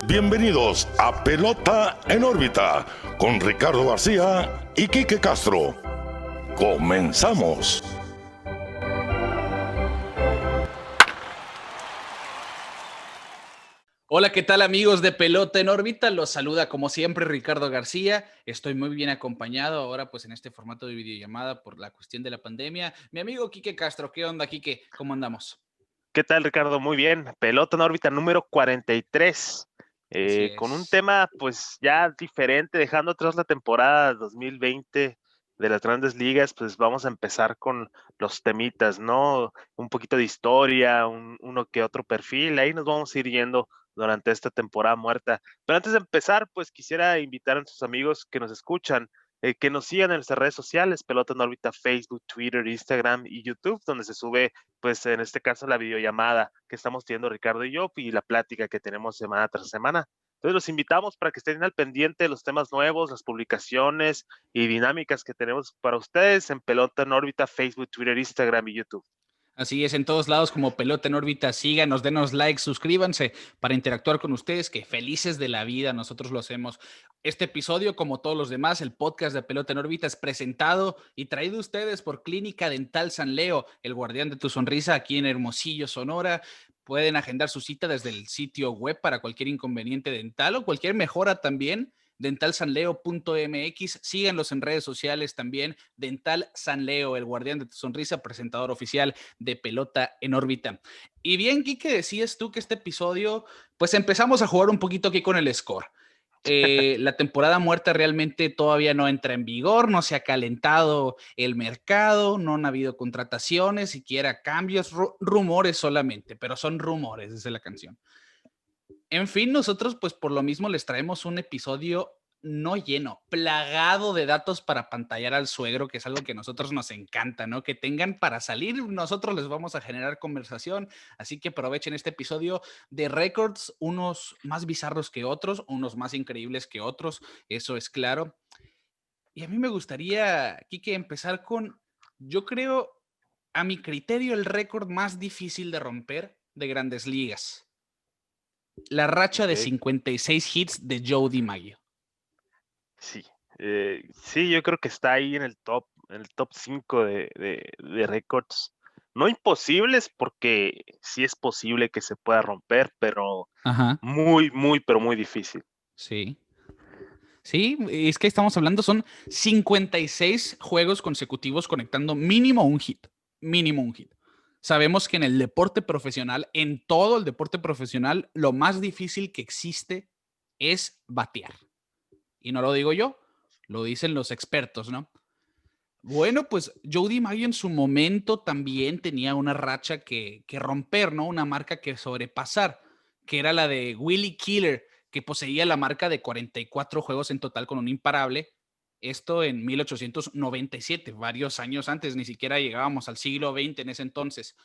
Bienvenidos a Pelota en órbita con Ricardo García y Quique Castro. Comenzamos. Hola, ¿qué tal amigos de Pelota en órbita? Los saluda como siempre Ricardo García. Estoy muy bien acompañado ahora pues en este formato de videollamada por la cuestión de la pandemia. Mi amigo Quique Castro, ¿qué onda, Quique? ¿Cómo andamos? ¿Qué tal, Ricardo? Muy bien. Pelota en órbita número 43. Así Con un es. tema pues ya diferente, dejando atrás la temporada 2020 de las grandes ligas, pues vamos a empezar con los temitas, ¿no? Un poquito de historia, uno que otro perfil, ahí nos vamos a ir yendo durante esta temporada muerta. Pero antes de empezar, pues quisiera invitar a nuestros amigos que nos escuchan, que nos sigan en nuestras redes sociales, Pelota en órbita, Facebook, Twitter, Instagram y YouTube, donde se sube pues en este caso la videollamada que estamos teniendo Ricardo y yo y la plática que tenemos semana tras semana. Entonces los invitamos para que estén al pendiente de los temas nuevos, las publicaciones y dinámicas que tenemos para ustedes en Pelota en órbita, Facebook, Twitter, Instagram y YouTube. Así es, en todos lados como Pelota en órbita, síganos, denos like, suscríbanse para interactuar con ustedes, que felices de la vida, nosotros lo hacemos. Este episodio, como todos los demás, el podcast de Pelota en órbita es presentado y traído a ustedes por Clínica Dental San Leo, el guardián de tu sonrisa aquí en Hermosillo, Sonora. Pueden agendar su cita desde el sitio web para cualquier inconveniente dental o cualquier mejora también. dentalsanleo.mx, síganlos en redes sociales también, Dental San Leo, el guardián de tu sonrisa, presentador oficial de Pelota en órbita. Y bien, Quique, decías tú que este episodio, pues empezamos a jugar un poquito aquí con el score. La temporada muerta realmente todavía no entra en vigor, no se ha calentado el mercado, no han habido contrataciones, siquiera cambios, rumores solamente, pero son rumores desde la canción. En fin, nosotros pues por lo mismo les traemos un episodio no lleno, plagado de datos para pantallar al suegro, que es algo que a nosotros nos encanta, ¿no? Que tengan para salir, nosotros les vamos a generar conversación, así que aprovechen este episodio de récords, unos más bizarros que otros, unos más increíbles que otros, eso es claro. Y a mí me gustaría, Kike, empezar con, yo creo, a mi criterio, el récord más difícil de romper de Grandes Ligas. La racha de Okay. 56 hits de Joe DiMaggio. Sí, sí, yo creo que está ahí en el top 5 de récords. No imposibles, porque sí es posible que se pueda romper, pero Ajá, pero muy difícil. sí. Sí, es que estamos hablando, son 56 juegos consecutivos conectando mínimo un hit. Mínimo un hit. Sabemos que en el deporte profesional, en todo el deporte profesional, lo más difícil que existe es batear. Y no lo digo yo, lo dicen los expertos, ¿no? Bueno, pues Joe DiMaggio en su momento también tenía una racha que romper, ¿no? Una marca que sobrepasar, que era la de Willie Killer, que poseía la marca de 44 juegos en total con un imparable. Esto en 1897, varios años antes, ni siquiera llegábamos al siglo XX en ese entonces.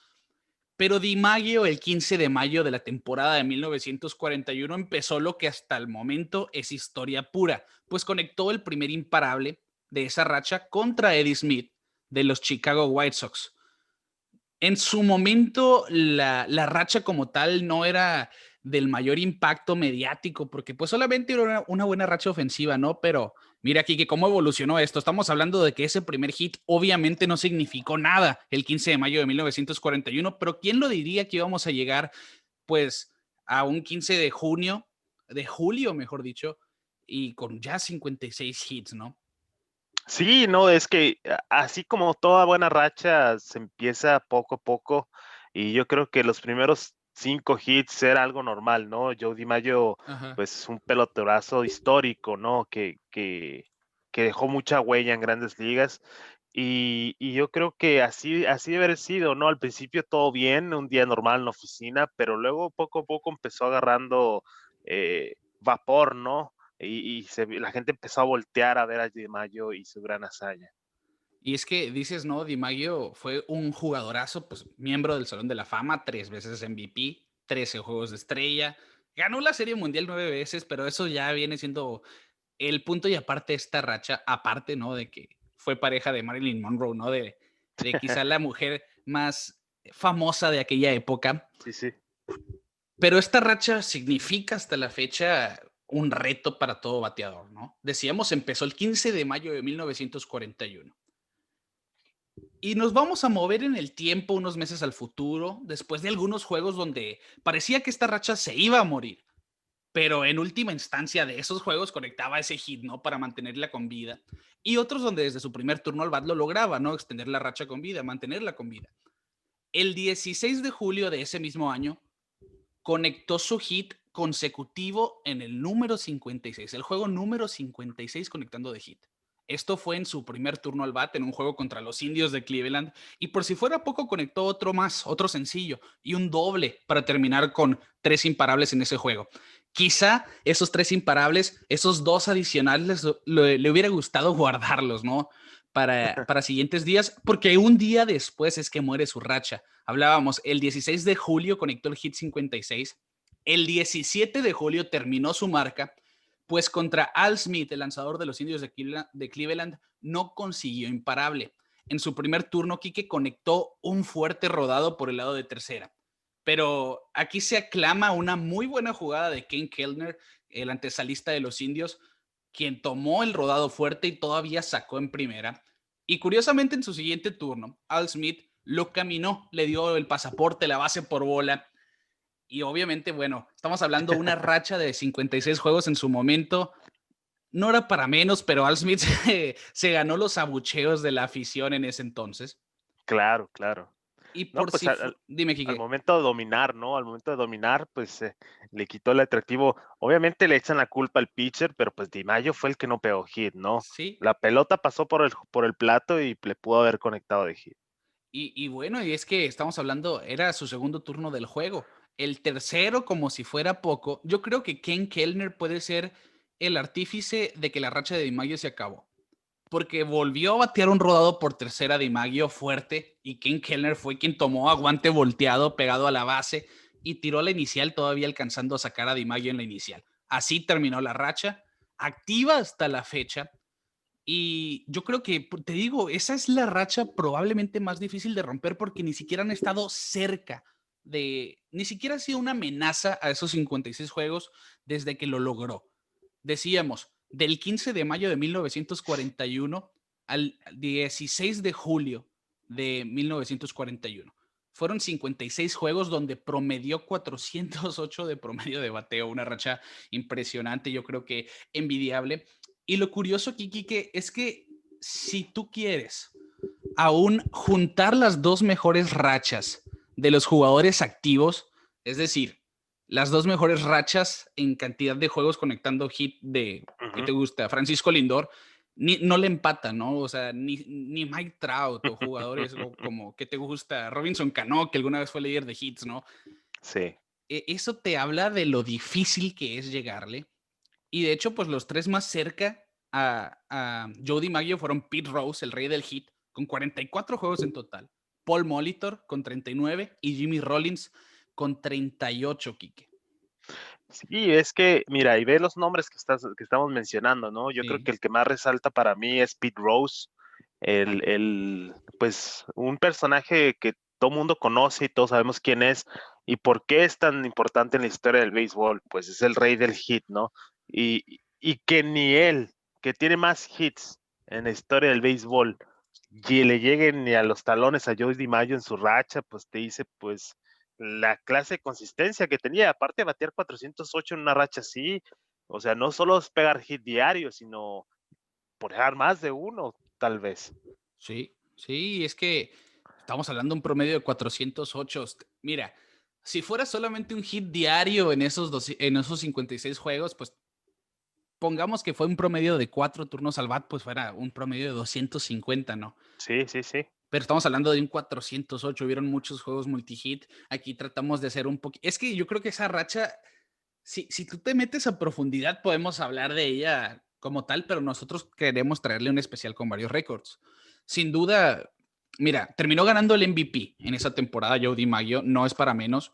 Pero DiMaggio, el 15 de mayo de la temporada de 1941, empezó lo que hasta el momento es historia pura, pues conectó el primer imparable de esa racha contra Eddie Smith de los Chicago White Sox. En su momento, la racha como tal no era del mayor impacto mediático, porque pues solamente era una buena racha ofensiva, ¿no? Pero mira aquí que cómo evolucionó esto. Estamos hablando de que ese primer hit obviamente no significó nada el 15 de mayo de 1941, pero ¿quién lo diría que íbamos a llegar pues a un 15 de junio, de julio, mejor dicho, y con ya 56 hits, ¿no? Sí, no, es que así como toda buena racha se empieza poco a poco y yo creo que los primeros 5 hits era algo normal, ¿no? Joe DiMaggio, Ajá. pues un pelotazo histórico, ¿no? Que dejó mucha huella en grandes ligas y yo creo que así debe haber sido, ¿no? Al principio todo bien, un día normal en la oficina, pero luego poco a poco empezó agarrando vapor, ¿no? La gente empezó a voltear a ver a Di Maggio y su gran hazaña. Y es que dices, no, DiMaggio fue un jugadorazo, pues miembro del Salón de la Fama, 3 veces MVP, 13 Juegos de Estrella, ganó la Serie Mundial 9 veces, pero eso ya viene siendo el punto y aparte esta racha, aparte, ¿no? De que fue pareja de Marilyn Monroe, ¿no? De quizá la mujer más famosa de aquella época. Sí, sí. Pero esta racha significa hasta la fecha un reto para todo bateador, ¿no? Decíamos, empezó el 15 de mayo de 1941. Y nos vamos a mover en el tiempo unos meses al futuro, después de algunos juegos donde parecía que esta racha se iba a morir. Pero en última instancia de esos juegos conectaba ese hit, ¿no? Para mantenerla con vida. Y otros donde desde su primer turno al bat lo lograba, ¿no? Extender la racha con vida, mantenerla con vida. El 16 de julio de ese mismo año, conectó su hit consecutivo en el número 56, el juego número 56 conectando de hit. Esto fue en su primer turno al bat en un juego contra los Indios de Cleveland y por si fuera poco conectó otro más, otro sencillo y un doble para terminar con 3 imparables en ese juego. Quizá esos 3 imparables, esos 2 adicionales, le hubiera gustado guardarlos, ¿no? Para siguientes días, porque un día después es que muere su racha. Hablábamos, el 16 de julio conectó el hit 56, el 17 de julio terminó su marca, pues contra Al Smith, el lanzador de los Indios de Cleveland, no consiguió imparable. En su primer turno, Quique conectó un fuerte rodado por el lado de tercera. Pero aquí se aclama una muy buena jugada de Ken Kellner, el antesalista de los Indios, quien tomó el rodado fuerte y todavía sacó en primera. Y curiosamente en su siguiente turno, Al Smith lo caminó, le dio el pasaporte, la base por bola. Y obviamente, bueno, estamos hablando de una racha de 56 juegos en su momento. No era para menos, pero Al Smith se ganó los abucheos de la afición en ese entonces. Claro, claro. Y No, por pues si... Dime, al Quique. momento de dominar, ¿no? Al momento de dominar, pues le quitó el atractivo. Obviamente le echan la culpa al pitcher, pero pues DiMaggio fue el que no pegó hit, ¿no? Sí. La pelota pasó por el plato y le pudo haber conectado de hit. Y bueno, y es que estamos hablando, era su segundo turno del juego. El tercero, como si fuera poco, yo creo que Ken Kellner puede ser el artífice de que la racha de DiMaggio se acabó. Porque volvió a batear un rodado por tercera DiMaggio fuerte y Ken Kellner fue quien tomó aguante volteado pegado a la base y tiró la inicial todavía alcanzando a sacar a DiMaggio en la inicial. Así terminó la racha, activa hasta la fecha. Y yo creo que, te digo, esa es la racha probablemente más difícil de romper porque ni siquiera han estado cerca ni siquiera ha sido una amenaza a esos 56 juegos desde que lo logró. Decíamos, del 15 de mayo de 1941 al 16 de julio de 1941. Fueron 56 juegos donde promedió 408 de promedio de bateo, una racha impresionante, yo creo que envidiable. Y lo curioso aquí, Kike, es que si tú quieres aún juntar las dos mejores rachas de los jugadores activos, es decir, las dos mejores rachas en cantidad de juegos conectando hit de, ¿qué te gusta? Francisco Lindor, no le empata, ¿no? O sea, ni Mike Trout o jugadores como, ¿qué te gusta? Robinson Cano, que alguna vez fue líder de hits, ¿no? Sí. Eso te habla de lo difícil que es llegarle. Y de hecho, pues los 3 más cerca a Joe DiMaggio fueron Pete Rose, el rey del hit, con 44 juegos en total. Paul Molitor con 39 y Jimmy Rollins con 38, Quique. Sí, es que, mira, y ve los nombres que estamos mencionando, ¿no? Yo creo Sí. que el que más resalta para mí es Pete Rose, pues, un personaje que todo mundo conoce y todos sabemos quién es y por qué es tan importante en la historia del béisbol. Pues es el rey del hit, ¿no? Y que ni él, que tiene más hits en la historia del béisbol, y le lleguen ni a los talones a Joe DiMaggio en su racha, pues te dice, pues, la clase de consistencia que tenía, aparte de batear 408 en una racha así, o sea, no solo es pegar hit diario, sino por pegar más de uno, tal vez. Sí, sí, es que estamos hablando de un promedio de 408. Mira, si fuera solamente un hit diario en en esos 56 juegos, pues pongamos que fue un promedio de 4 turnos al bat, pues fuera un promedio de 250, ¿no? Sí, sí, sí. Pero estamos hablando de un 408, hubieron muchos juegos multihit. Aquí tratamos de hacer un poquito. Es que yo creo que esa racha, si tú te metes a profundidad, podemos hablar de ella como tal, pero nosotros queremos traerle un especial con varios récords. Sin duda, mira, terminó ganando el MVP en esa temporada, Joe DiMaggio, no es para menos.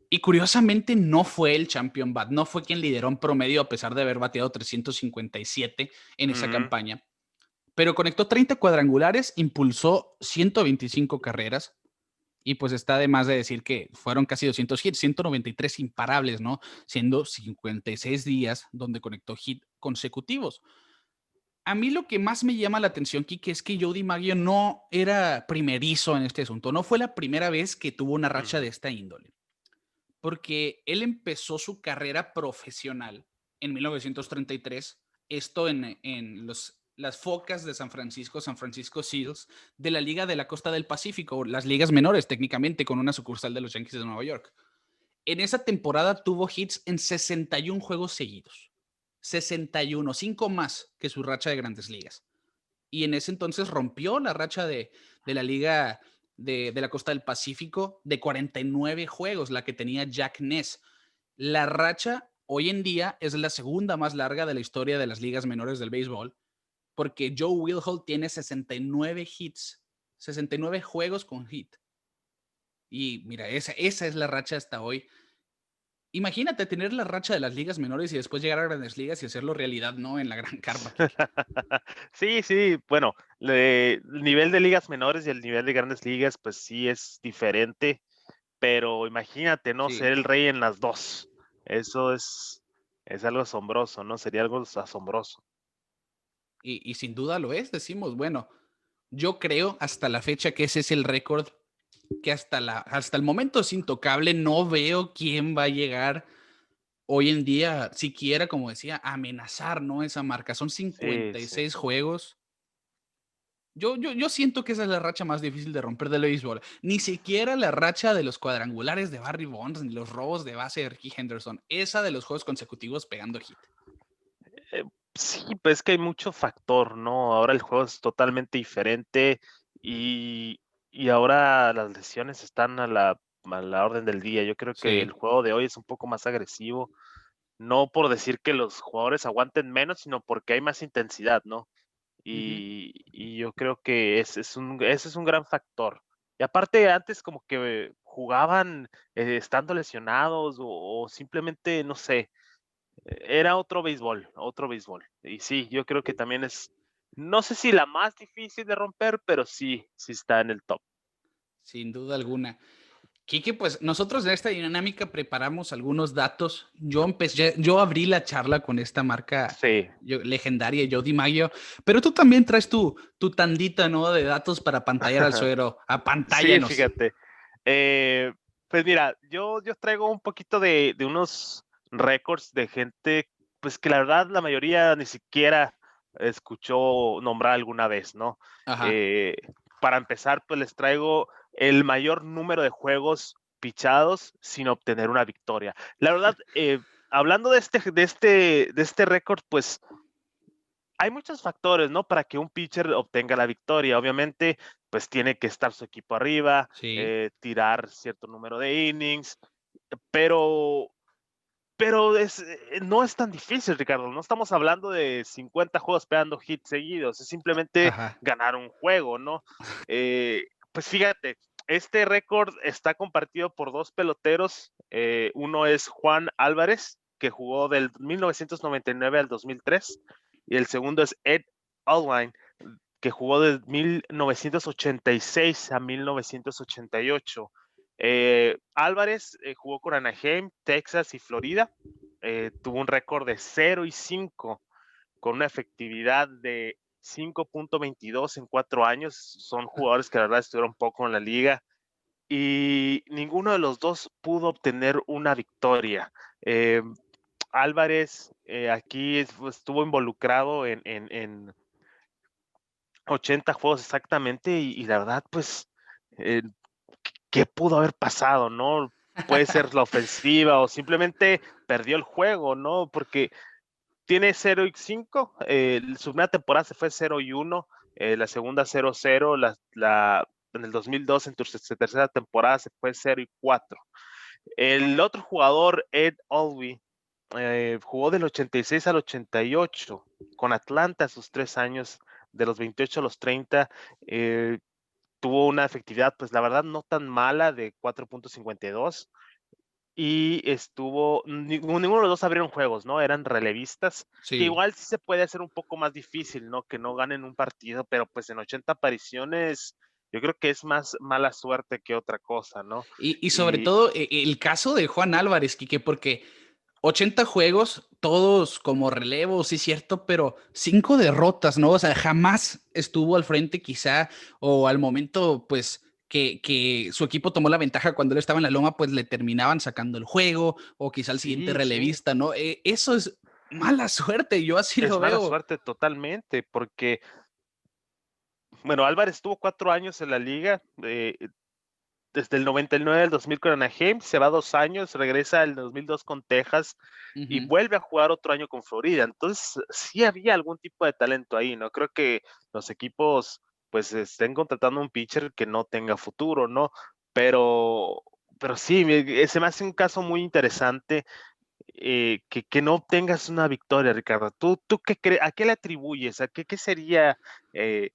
Y curiosamente no fue el champion bat, no fue quien lideró en promedio a pesar de haber bateado 357 en esa campaña. Pero conectó 30 cuadrangulares, impulsó 125 carreras Y pues está de más de decir que fueron casi 200 hits, 193 imparables, ¿no? Siendo 56 días donde conectó hit consecutivos. A mí lo que más me llama la atención, Kike, es que Joe DiMaggio no era primerizo en este asunto. No fue la primera vez que tuvo una racha de esta índole. Porque él empezó su carrera profesional en 1933, esto en las Focas de San Francisco Seals, de la Liga de la Costa del Pacífico, las ligas menores técnicamente, con una sucursal de los Yankees de Nueva York. En esa temporada tuvo hits en 61 juegos seguidos. 61, 5 más que su racha de Grandes Ligas. Y en ese entonces rompió la racha de la Liga de la Costa del Pacífico de 49 juegos, la que tenía Jack Ness. La racha hoy en día es la segunda más larga de la historia de las ligas menores del béisbol, porque Joe Wilhoit tiene 69 hits, 69 juegos con hit. Y mira, esa es la racha hasta hoy. Imagínate tener la racha de las ligas menores y después llegar a Grandes Ligas y hacerlo realidad, ¿no? En la gran carpa. Sí, sí, bueno, el nivel de ligas menores y el nivel de grandes ligas, pues sí es diferente, pero imagínate, ¿no? Sí. Ser el rey en las dos. Eso es algo asombroso, ¿no? Sería algo asombroso. Y sin duda lo es, decimos, bueno, yo creo hasta la fecha que ese es el récord que hasta el momento es intocable. No veo quién va a llegar hoy en día, siquiera, como decía, a amenazar, ¿no? Esa marca. Son Sí, sí. 56 juegos. Yo siento que esa es la racha más difícil de romper del béisbol. Ni siquiera la racha de los cuadrangulares de Barry Bonds, ni los robos de base de Ricky Henderson. Esa de los juegos consecutivos pegando hit. Sí, pues es que hay mucho factor, ¿no? Ahora el juego es totalmente diferente y ahora las lesiones están a la orden del día. Yo creo que el Sí. juego de hoy es un poco más agresivo, no por decir que los jugadores aguanten menos, sino porque hay más intensidad, ¿no? Ujú. Y yo creo que ese es un gran factor. Y aparte, antes como que jugaban estando lesionados o simplemente, no sé, era otro béisbol, otro béisbol. Y sí, yo creo que también no sé si la más difícil de romper, pero sí, sí está en el top. Sin duda alguna. Kike, pues nosotros en esta dinámica preparamos algunos datos. Yo abrí la charla con esta marca Sí, legendaria, Joe DiMaggio, pero tú también traes tu tandita, ¿no? De datos para pantallar al suero. sí, Apantállanos. fíjate. Pues mira, yo traigo un poquito de unos récords de gente, pues que la verdad la mayoría ni siquiera escuchó nombrar alguna vez, ¿no? Ajá. Eh, para empezar, pues les traigo el mayor número de juegos pichados sin obtener una victoria. La verdad, hablando de este récord, pues hay muchos factores, ¿no? Para que un pitcher obtenga la victoria. Obviamente, pues tiene que estar su equipo arriba, Sí. tirar cierto número de innings, pero, pero no es tan difícil, Ricardo. No estamos hablando de 50 juegos pegando hits seguidos, es simplemente Ajá. ganar un juego, ¿no? Pues fíjate, este récord está compartido por dos peloteros. Uno es Juan Álvarez, que jugó del 1999 al 2003, y el segundo es Ed Alwine, que jugó de 1986 a 1988. Álvarez jugó con Anaheim, Texas y Florida. Tuvo un récord de 0-5 con una efectividad de 5.22 en 4 años. Son jugadores que la verdad estuvieron poco en la liga y ninguno de los dos pudo obtener una victoria. Álvarez aquí estuvo involucrado en 80 juegos exactamente y la verdad, pues, eh, ¿qué pudo haber pasado, no? Puede ser la ofensiva o simplemente perdió el juego, ¿no? Porque tiene 0-5, su primera temporada se fue 0-1, la segunda 0-0, en el 2002 en su tercera temporada se fue 0-4. El otro jugador, Ed Olby, jugó del 86 al 88 con Atlanta sus 3 años, de los 28 a los 30. Tuvo una efectividad, pues la verdad, no tan mala de 4.52 y ninguno de los dos abrieron juegos, ¿no? Eran relevistas, que Sí. igual sí se puede hacer un poco más difícil, ¿no? Que no ganen un partido, pero pues en 80 apariciones Yo creo que es más mala suerte que otra cosa, ¿no? Y sobre Y todo el caso de Juan Álvarez, Quique, porque 80 juegos, todos como relevo, sí es cierto, pero 5 derrotas, ¿no? O sea, jamás estuvo al frente quizá o al momento, pues, que su equipo tomó la ventaja cuando él estaba en la loma, pues le terminaban sacando el juego o quizá el siguiente sí, sí, relevista, ¿no? Eso es mala suerte, yo así es lo mala veo. suerte totalmente, porque, bueno, Álvarez estuvo 4 años en la liga, desde el 99 al 2000 con Anaheim, se va 2 años, regresa el 2002 con Texas y Ujú. vuelve a jugar otro año con Florida. Entonces, sí había algún tipo de talento ahí, ¿no? Creo que los equipos, pues, estén contratando un pitcher que no tenga futuro, ¿no? Pero, pero sí, se me hace un caso muy interesante que no obtengas una victoria, Ricardo. ¿Tú qué crees? ¿A qué le atribuyes? ¿Qué sería eh,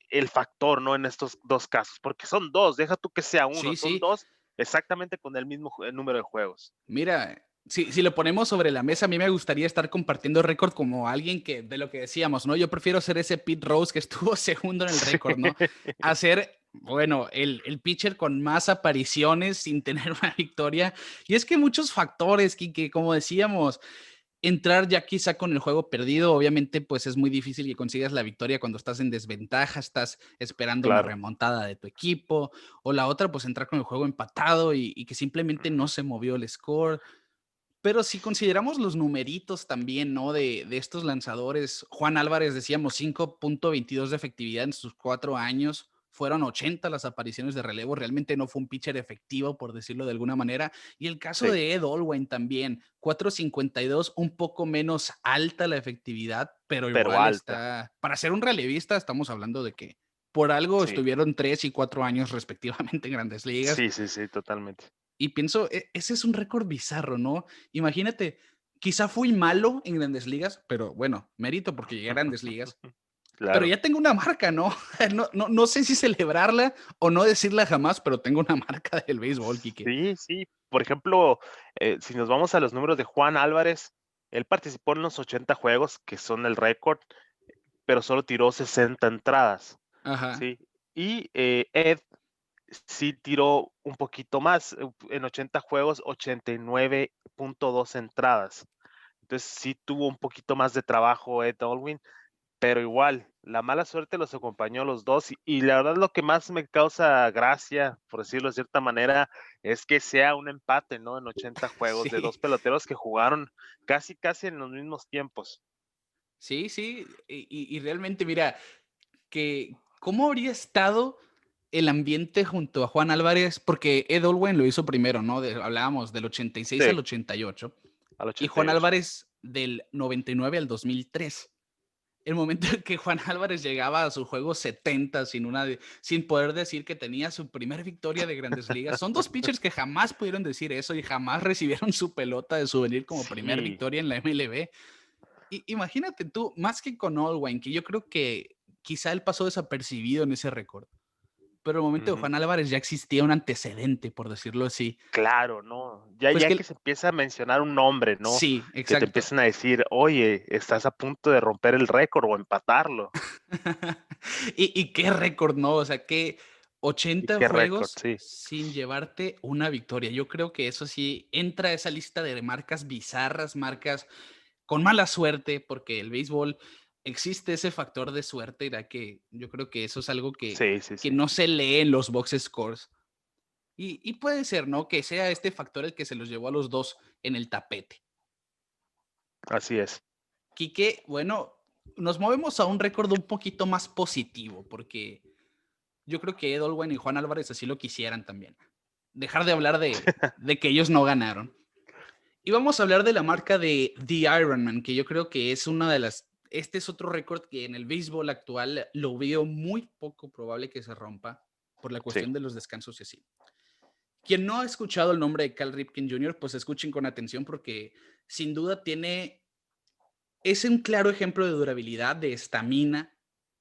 el factor, ¿no? En estos dos casos, porque son dos, deja tú que sea uno, Sí, son sí. dos exactamente con el mismo número de juegos. Mira, si lo ponemos sobre la mesa, a mí me gustaría estar compartiendo récord como alguien que, de lo que decíamos, ¿no? Yo prefiero ser ese Pete Rose que estuvo segundo en el Sí, récord, ¿no? A ser, bueno, el pitcher con más apariciones sin tener una victoria. Y es que muchos factores, que como decíamos, entrar ya quizá con el juego perdido, obviamente pues es muy difícil que consigas la victoria cuando estás en desventaja, estás esperando una claro. remontada de tu equipo, o la otra pues entrar con el juego empatado y que simplemente no Ujú. se movió el score. Pero si consideramos los numeritos también, ¿no? De estos lanzadores, Juan Álvarez, decíamos 5.22 de efectividad en sus 4 años, fueron 80 las apariciones de relevo, realmente no fue un pitcher efectivo, por decirlo de alguna manera. Y el caso Sí, de Ed Olwain también, 4.52, un poco menos alta la efectividad, pero pero igual alta. está, para ser un relevista, estamos hablando de que por algo Sí, estuvieron 3 y 4 años respectivamente en Grandes Ligas. sí, sí, sí, totalmente. Y pienso, ese es un récord bizarro, ¿no? Imagínate, quizá fui malo en Grandes Ligas, pero bueno, mérito porque llegué a Grandes Ligas, pero Claro. ya tengo una marca, ¿no? No sé si celebrarla o no decirla jamás, pero tengo una marca del béisbol, Quique. Sí, sí. Por ejemplo, si nos vamos a los números de Juan Álvarez, él participó en los 80 juegos, que son el récord, pero solo tiró 60 entradas, Ajá. ¿sí? Y Ed sí tiró un poquito más, en 80 juegos, 89.2 entradas. Entonces sí tuvo un poquito más de trabajo Ed Olwin, pero igual, la mala suerte los acompañó a los dos y la verdad lo que más me causa gracia, por decirlo de cierta manera, es que sea un empate, ¿no? En 80 juegos de Sí, dos peloteros que jugaron casi, casi en los mismos tiempos. sí, sí. Y realmente, mira, que cómo habría estado el ambiente junto a Juan Álvarez, porque Ed Olwain lo hizo primero, ¿no? Hablábamos del 86 Sí, al 88 al y Juan 88. Álvarez del 99 al 2003. El momento en que Juan Álvarez llegaba a su juego 70 sin poder decir que tenía su primera victoria de Grandes Ligas. Son dos pitchers que jamás pudieron decir eso y jamás recibieron su pelota de souvenir como primer Sí, victoria en la MLB. Imagínate tú, más que con Olwain, que yo creo que quizá él pasó desapercibido en ese récord, pero el momento de ujú. Juan Álvarez ya existía un antecedente, por decirlo así. Claro, ¿no? Ya, Pues ya que que se empieza a mencionar un nombre, ¿no? sí, Que te exacto. empiezan a decir, oye, estás a punto de romper el récord o empatarlo. Y qué récord, ¿no? O sea, que Y 80 qué récord, juegos sí. sin llevarte una victoria. Yo creo que eso sí entra a esa lista de marcas bizarras, marcas con mala suerte, porque el béisbol existe ese factor de suerte, ya que yo creo que eso es algo Sí, sí, que sí. no se lee en los box scores. Y puede ser, ¿no? Que sea este factor el que se los llevó a los dos en el tapete. Así es. Quique, bueno, nos movemos a un récord un poquito más positivo, porque yo creo que Ed Olwain y Juan Álvarez así lo quisieran también. Dejar de hablar de que ellos no ganaron. Y vamos a hablar de la marca de The Ironman, que yo creo que es una de las... Este es otro récord que en el béisbol actual lo veo muy poco probable que se rompa por la Sí. cuestión de los descansos y así. Quien no ha escuchado el nombre de Cal Ripken Jr., pues escuchen con atención porque sin duda es un claro ejemplo de durabilidad, de estamina,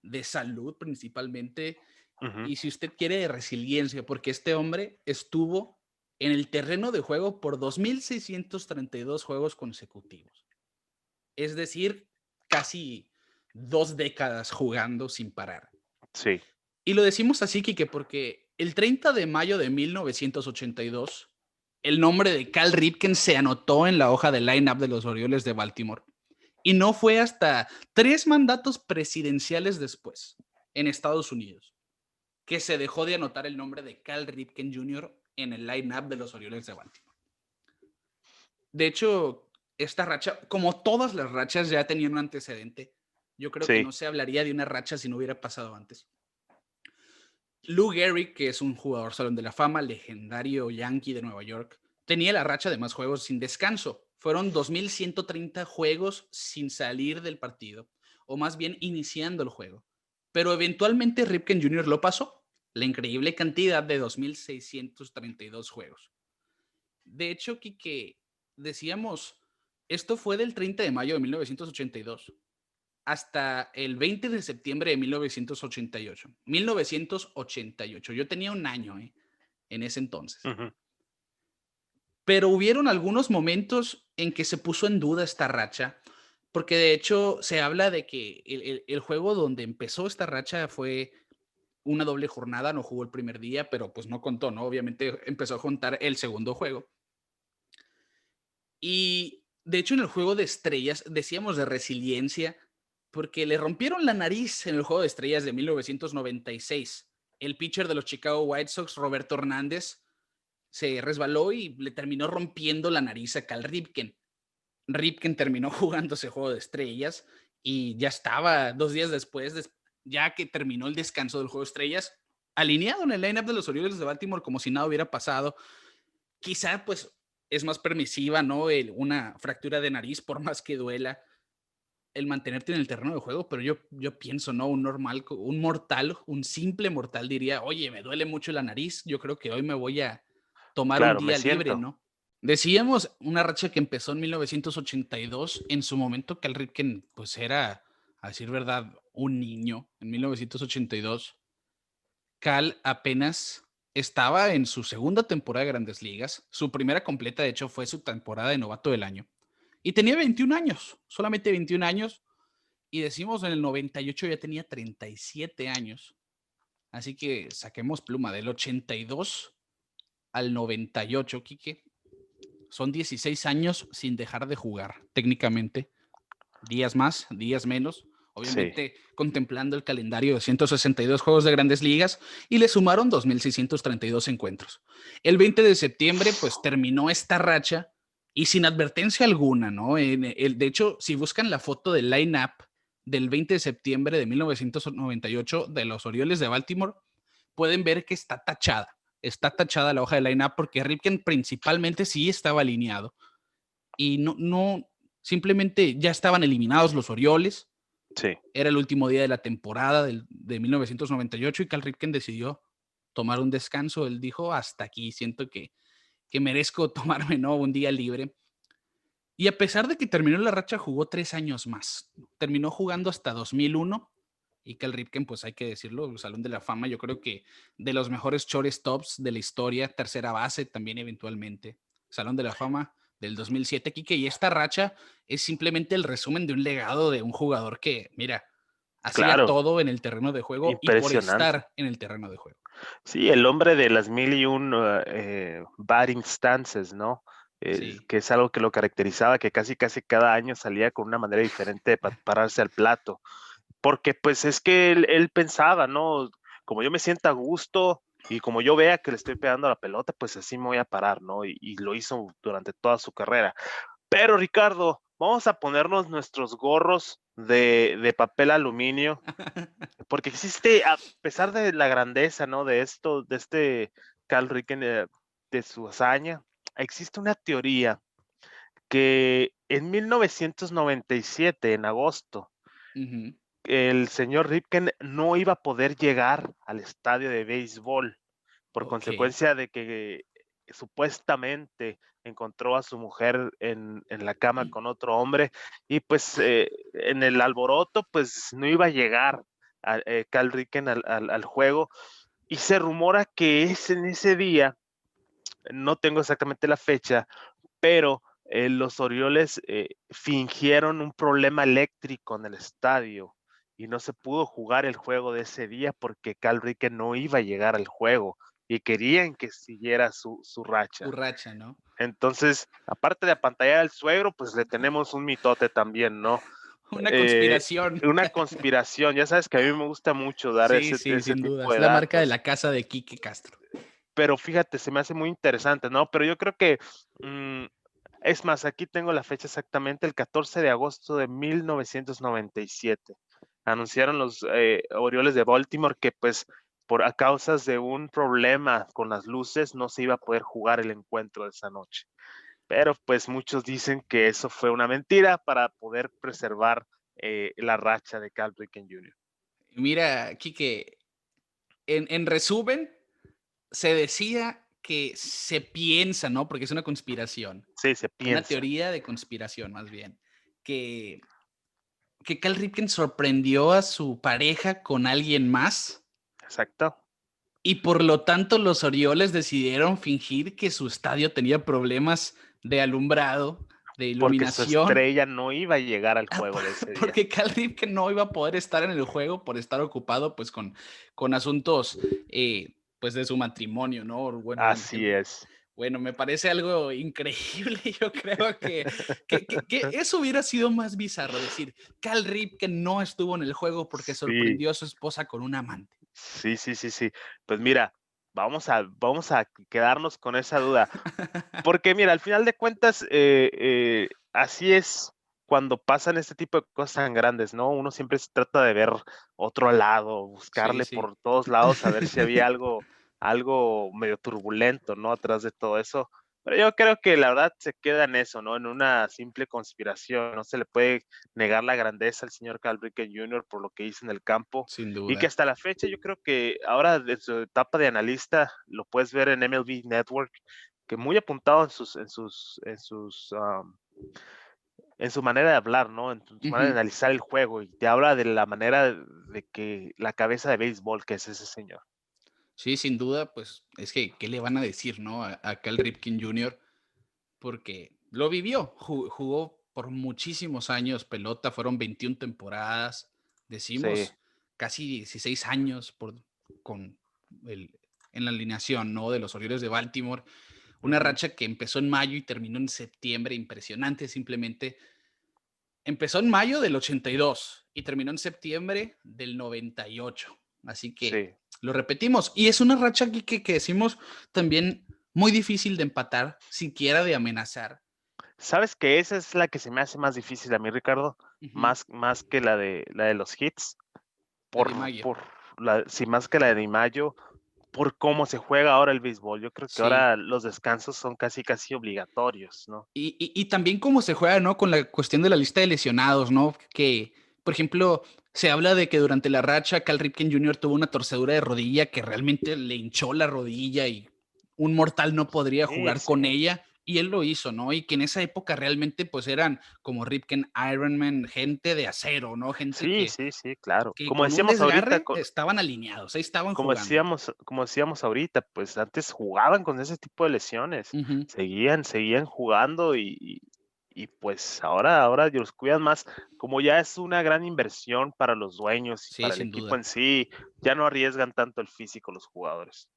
de salud principalmente, Ujú. y si usted quiere de resiliencia, porque este hombre estuvo en el terreno de juego por 2.632 juegos consecutivos. Es decir, casi 2 décadas jugando sin parar. Sí. Y lo decimos así, Quique, porque el 30 de mayo de 1982, el nombre de Cal Ripken se anotó en la hoja de line-up de los Orioles de Baltimore. Y no fue hasta 3 mandatos presidenciales después, en Estados Unidos, que se dejó de anotar el nombre de Cal Ripken Jr. en el line-up de los Orioles de Baltimore. De hecho, esta racha, como todas las rachas, ya tenía un antecedente. Yo creo que Sí. no se hablaría de una racha si no hubiera pasado antes. Lou Gehrig, que es un jugador Salón de la Fama, legendario Yankee de Nueva York, tenía la racha de más juegos sin descanso. Fueron 2.130 juegos sin salir del partido, o más bien iniciando el juego. Pero eventualmente Ripken Jr. lo pasó, la increíble cantidad de 2.632 juegos. De hecho, Quique, decíamos, esto fue del 30 de mayo de 1982 hasta el 20 de septiembre de 1988. 1988. Yo tenía un año en ese entonces. Ujú. Pero hubieron algunos momentos en que se puso en duda esta racha, porque de hecho se habla de que el juego donde empezó esta racha fue una doble jornada, no jugó el primer día, pero pues no contó, ¿no? Obviamente empezó a contar el segundo juego. Y de hecho en el juego de estrellas decíamos de resiliencia, porque le rompieron la nariz en el juego de estrellas de 1996. El pitcher de los Chicago White Sox, Roberto Hernández, se resbaló y le terminó rompiendo la nariz a Cal Ripken. Ripken terminó jugando ese juego de estrellas y ya estaba 2 días después, ya que terminó el descanso del juego de estrellas, alineado en el lineup de los Orioles de Baltimore como si nada hubiera pasado. Quizá pues es más permisiva, ¿no? Una fractura de nariz, por más que duela, el mantenerte en el terreno de juego, pero yo pienso, ¿no? Un normal, un mortal, un simple mortal diría, oye, me duele mucho la nariz, yo creo que hoy me voy a tomar un Claro, me día libre, siento. ¿no? Decíamos una racha que empezó en 1982, en su momento Cal Ripken pues era, a decir verdad, un niño en 1982. Cal apenas estaba en su segunda temporada de Grandes Ligas, su primera completa de hecho fue su temporada de novato del año, y tenía 21 años, solamente 21 años, y decimos en el 98 ya tenía 37 años. Así que saquemos pluma del 82 al 98, Quique. Son 16 años sin dejar de jugar, técnicamente. Días más, días menos. Sí. Obviamente contemplando el calendario de 162 juegos de Grandes Ligas y le sumaron 2.632 encuentros. El 20 de septiembre pues terminó esta racha y sin advertencia alguna, ¿no? De hecho, si buscan la foto del line-up del 20 de septiembre de 1998 de los Orioles de Baltimore, pueden ver que está tachada. Está tachada la hoja de line-up porque Ripken principalmente sí estaba alineado y no, simplemente ya estaban eliminados los Orioles. Sí. Era el último día de la temporada de 1998 y Cal Ripken decidió tomar un descanso. Él dijo, hasta aquí, siento que merezco tomarme, ¿no? Un día libre. Y a pesar de que terminó la racha, jugó 3 años más. Terminó jugando hasta 2001 y Cal Ripken, pues hay que decirlo, Salón de la Fama, yo creo que de los mejores shortstops de la historia, tercera base también eventualmente, Salón de la Fama del 2007, Quique, y esta racha es simplemente el resumen de un legado de un jugador que, mira, hacía Claro, todo en el terreno de juego y por impresionante. estar en el terreno de juego. Sí, el hombre de las mil y un batting stances, ¿no? Sí. Que es algo que lo caracterizaba, que casi cada año salía con una manera diferente de pararse al plato. Porque pues es que él pensaba, ¿no? Como yo me sienta a gusto y como yo vea que le estoy pegando a la pelota, pues así me voy a parar, ¿no? Y lo hizo durante toda su carrera. Pero Ricardo, vamos a ponernos nuestros gorros de papel aluminio, porque existe, a pesar de la grandeza, ¿no? De esto, de este Cal Ripken, de su hazaña, existe una teoría que en 1997, en agosto, Ujú. el señor Ripken no iba a poder llegar al estadio de béisbol por Ok. consecuencia de que supuestamente encontró a su mujer en la cama con otro hombre y pues en el alboroto pues no iba a llegar Cal Ripken al juego y se rumora que es en ese día, no tengo exactamente la fecha, pero los Orioles fingieron un problema eléctrico en el estadio y no se pudo jugar el juego de ese día porque Cal Ripken no iba a llegar al juego y querían que siguiera su racha. Racha, ¿no? Entonces, aparte de apantallar al suegro, pues le tenemos un mitote también, ¿no? Una conspiración. Una conspiración. Ya sabes que a mí me gusta mucho dar Sí, ese sin duda. tipo Es de la marca de datos. la casa de Quique Castro. Pero fíjate, se me hace muy interesante, ¿no? Pero yo creo que, es más, aquí tengo la fecha exactamente, el 14 de agosto de 1997. Anunciaron los Orioles de Baltimore que pues a causas de un problema con las luces no se iba a poder jugar el encuentro de esa noche. Pero pues muchos dicen que eso fue una mentira para poder preservar la racha de Cal Ripken Jr. Mira, Quique, en resumen, se decía que se piensa, ¿no? Porque es una conspiración, Sí, se una piensa. teoría de conspiración más bien, que Cal Ripken sorprendió a su pareja con alguien más Exacto. y por lo tanto los Orioles decidieron fingir que su estadio tenía problemas de alumbrado, de Porque su iluminación, estrella no iba a llegar al juego de ese día. porque Cal Ripken no iba a poder estar en el juego por estar ocupado pues con asuntos pues de su matrimonio, ¿no? Bueno, Así es. bueno, me parece algo increíble. Yo creo que eso hubiera sido más bizarro, decir, Cal Ripken no estuvo en el juego porque Sí, sorprendió a su esposa con un amante. sí, sí, sí, sí. Pues mira, vamos a quedarnos con esa duda. Porque mira, al final de cuentas, así es cuando pasan este tipo de cosas tan grandes, ¿no? Uno siempre se trata de ver otro lado, Sí, buscarle sí. por todos lados, a ver si había algo medio turbulento, ¿no? Atrás de todo eso. Pero yo creo que la verdad se queda en eso, ¿no? En una simple conspiración. No se le puede negar la grandeza al señor Cal Ripken Jr. por lo que hizo en el campo. Sin Y que duda. hasta la fecha yo creo que ahora de su etapa de analista lo puedes ver en MLB Network, que muy apuntado en su manera de hablar, ¿no? En su manera de Ujú. analizar el juego y te habla de la manera de que la cabeza de béisbol que es ese señor. Sí, sin duda, pues es que, ¿qué le van a decir, no? A Cal Ripken Jr., porque lo vivió, jugó por muchísimos años pelota, fueron 21 temporadas, Sí, decimos casi 16 años con en la alineación, ¿no? De los Orioles de Baltimore. Una ujú, racha que empezó en mayo y terminó en septiembre, impresionante simplemente. Empezó en mayo del 82 y terminó en septiembre del 98. Así que sí. lo repetimos. Y es una racha aquí que decimos también muy difícil de empatar, siquiera de amenazar. ¿Sabes que esa es la que se me hace más difícil a mí, Ricardo? Ujú. Más que la de los hits, La de Mayo. sí, más que la de Mayo, por cómo se juega ahora el béisbol. Yo creo que Sí. ahora los descansos son casi obligatorios, ¿no? Y también cómo se juega, ¿no? Con la cuestión de la lista de lesionados, ¿no? Que, por ejemplo, se habla de que durante la racha Cal Ripken Jr. tuvo una torcedura de rodilla que realmente le hinchó la rodilla y un mortal no podría Sí, jugar sí. con ella. Y él lo hizo, ¿no? Y que en esa época realmente pues eran como Ripken Ironman, gente de acero, ¿no? Gente Sí, sí, sí, claro. que con un desgarre estaban alineados, ahí estaban jugando. Como decíamos ahorita, pues antes jugaban con ese tipo de lesiones, Ujú. seguían jugando y pues ahora los cuidan más, como ya es una gran inversión para los dueños y Sí, para el sin equipo duda. en sí, ya no arriesgan tanto el físico los jugadores.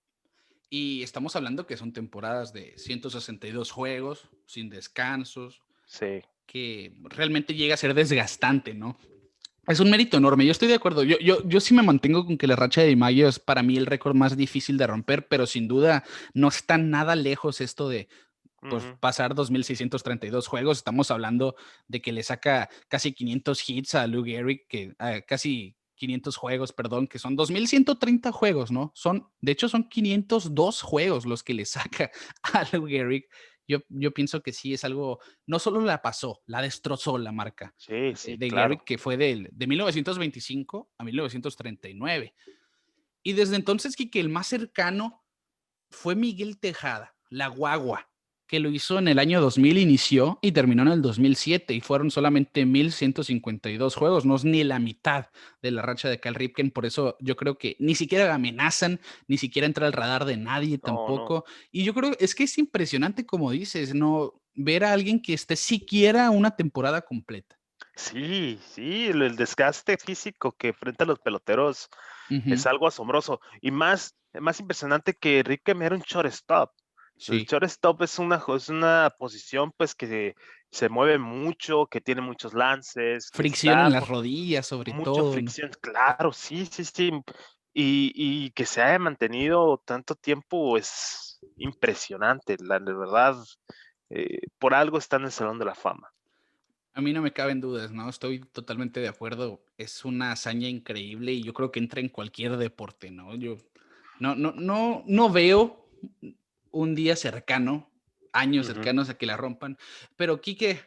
Y estamos hablando que son temporadas de 162 juegos, sin descansos, Sí, que realmente llega a ser desgastante, ¿no? Es un mérito enorme, yo estoy de acuerdo. Yo sí me mantengo con que la racha de Mayo es para mí el récord más difícil de romper, pero sin duda no está nada lejos esto de pues, ujú, pasar 2.632 juegos. Estamos hablando de que le saca casi 500 hits a Lou Gehrig, casi 500 juegos, perdón, que son 2.130 juegos, ¿no? De hecho, son 502 juegos los que le saca a Lou Gehrig. Yo pienso que sí es algo, no solo la pasó, la destrozó la marca sí, sí, de Gehrig, claro. que fue de 1925 a 1939. Y desde entonces, que el más cercano fue Miguel Tejada, la guagua, que lo hizo en el año 2000, inició y terminó en el 2007 y fueron solamente 1.152 juegos, no es ni la mitad de la racha de Cal Ripken, por eso yo creo que ni siquiera amenazan, ni siquiera entra al radar de nadie No, no. tampoco. Y yo creo es que es impresionante, como dices, no ver a alguien que esté siquiera una temporada completa. Sí, sí, el desgaste físico que enfrentan los peloteros es Ujú, algo asombroso. Y más impresionante que Riquelme era un shortstop. El sí. shortstop es una posición pues que se mueve mucho, que tiene muchos lances, que Fricción en está las rodillas, sobre mucha todo, ¿no? fricción. Claro, sí, sí, sí. Y que se haya mantenido tanto tiempo es impresionante. De verdad, por algo está en el Salón de la Fama. A mí no me caben dudas, ¿no? Estoy totalmente de acuerdo. Es una hazaña increíble y yo creo que entra en cualquier deporte, ¿no? Yo no veo un día cercano, años Ujú. cercanos a que la rompan. Pero, Quique,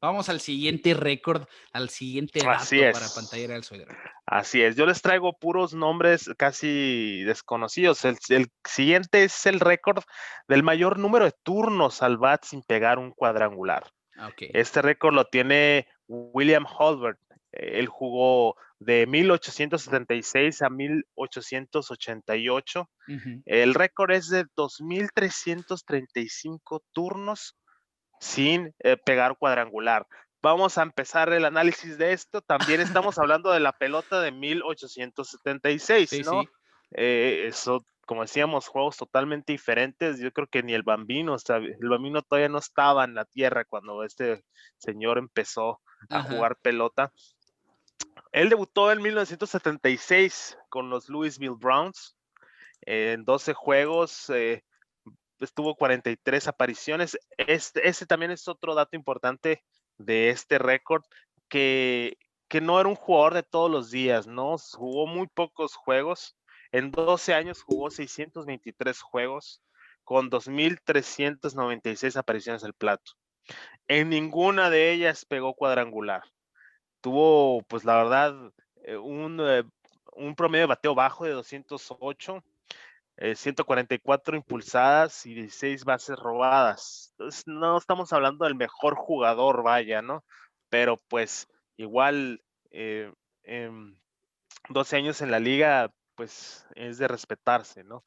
vamos al siguiente récord, al siguiente Así dato para pantallar es. al suegro. Así es, yo les traigo puros nombres casi desconocidos. El siguiente es el récord del mayor número de turnos al bat sin pegar un cuadrangular. Ah, ok. Este récord lo tiene William Holbert. Él jugó de 1876 a 1888. Ujú. El récord es de 2,335 turnos sin pegar cuadrangular. Vamos a empezar el análisis de esto. También estamos hablando de la pelota de 1876, Sí, ¿no? sí. Eso, como decíamos, juegos totalmente diferentes. Yo creo que ni el Bambino todavía no estaba en la tierra cuando este señor empezó a Ajá. jugar pelota. Él debutó en 1976 con los Louisville Browns en 12 juegos. Tuvo 43 apariciones. Este también es otro dato importante de este récord, que, que no era un jugador de todos los días, ¿no? Jugó muy pocos juegos. En 12 años jugó 623 juegos con 2,396 apariciones al plato. En ninguna de ellas pegó cuadrangular. Tuvo, pues la verdad, un promedio de bateo bajo de 208, 144 impulsadas y 16 bases robadas. Entonces, no estamos hablando del mejor jugador, vaya, ¿no? Pero pues igual, en 12 años en la liga, pues es de respetarse, ¿no?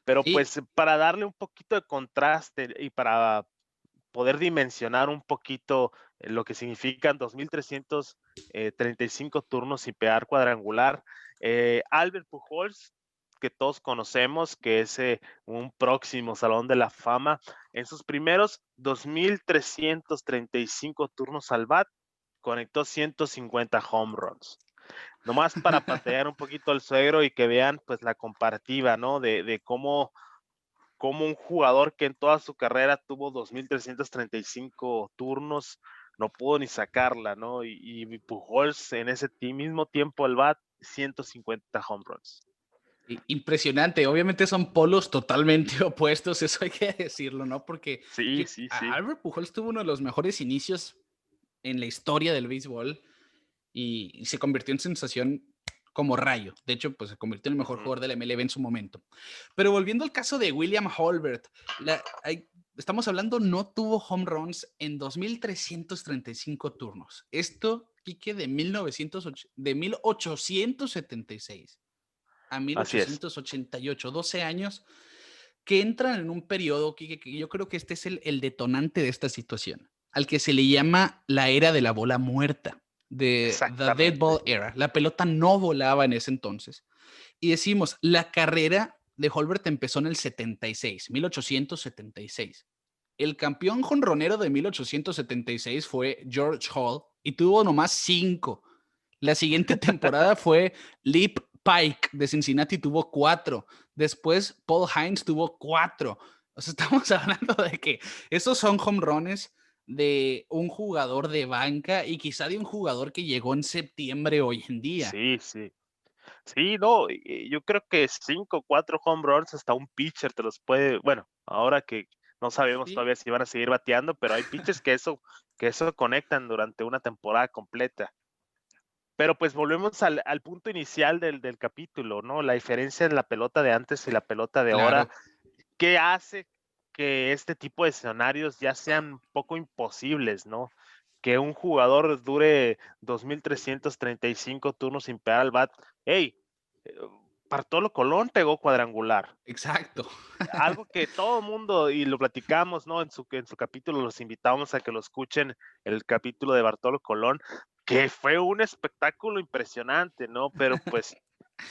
Pero Sí, pues para darle un poquito de contraste y para poder dimensionar un poquito lo que significan 2,335 turnos y pegar cuadrangular. Albert Pujols, que todos conocemos, que es un próximo Salón de la Fama, en sus primeros 2,335 turnos al bat, conectó 150 home runs. Nomás para pantallar un poquito al suegro y que vean pues la comparativa, ¿no? De cómo un jugador que en toda su carrera tuvo 2,335 turnos no pudo ni sacarla, ¿no? Y Pujols en ese mismo tiempo al bat, 150 home runs. impresionante. Obviamente son polos totalmente opuestos, eso hay que decirlo, ¿no? Porque Sí, sí, sí. Albert Pujols tuvo uno de los mejores inicios en la historia del béisbol y se convirtió en sensación como rayo. De hecho, pues se convirtió en el mejor Ujú. jugador de la MLB en su momento. Pero volviendo al caso de William Holbert, estamos hablando, no tuvo home runs en 2,335 turnos. Esto, Quique, de 1876 a Así es. 1888, 12 años que entran en un periodo que yo creo que este es el detonante de esta situación, al que se le llama la era de la bola muerta, de The Dead Exactamente. Ball Era. La pelota no volaba en ese entonces. Y decimos, la carrera de Holbert empezó en el 76, 1876. El campeón jonronero de 1876 fue George Hall y tuvo nomás 5. La siguiente temporada fue Leap Pike de Cincinnati, tuvo 4. Después Paul Hines tuvo 4. O sea, estamos hablando de que esos son home runs de un jugador de banca y quizá de un jugador que llegó en septiembre hoy en día. Sí, sí. Sí, no, yo creo que 5 o 4 home runs hasta un pitcher te los puede, bueno, ahora que no sabemos Sí, todavía si van a seguir bateando, pero hay pitchers que eso conectan durante una temporada completa. Pero pues volvemos al punto inicial del capítulo, ¿no? La diferencia en la pelota de antes y la pelota de ahora. claro. ¿Qué hace que este tipo de escenarios ya sean un poco imposibles, ¿no? Que un jugador dure 2,335 turnos sin pegar al bat. ¡Hey! eh, Bartolo Colón pegó cuadrangular. Exacto. Algo que todo mundo, y lo platicamos, ¿no? En su capítulo, los invitamos a que lo escuchen, el capítulo de Bartolo Colón. que fue un espectáculo impresionante, ¿no? Pero pues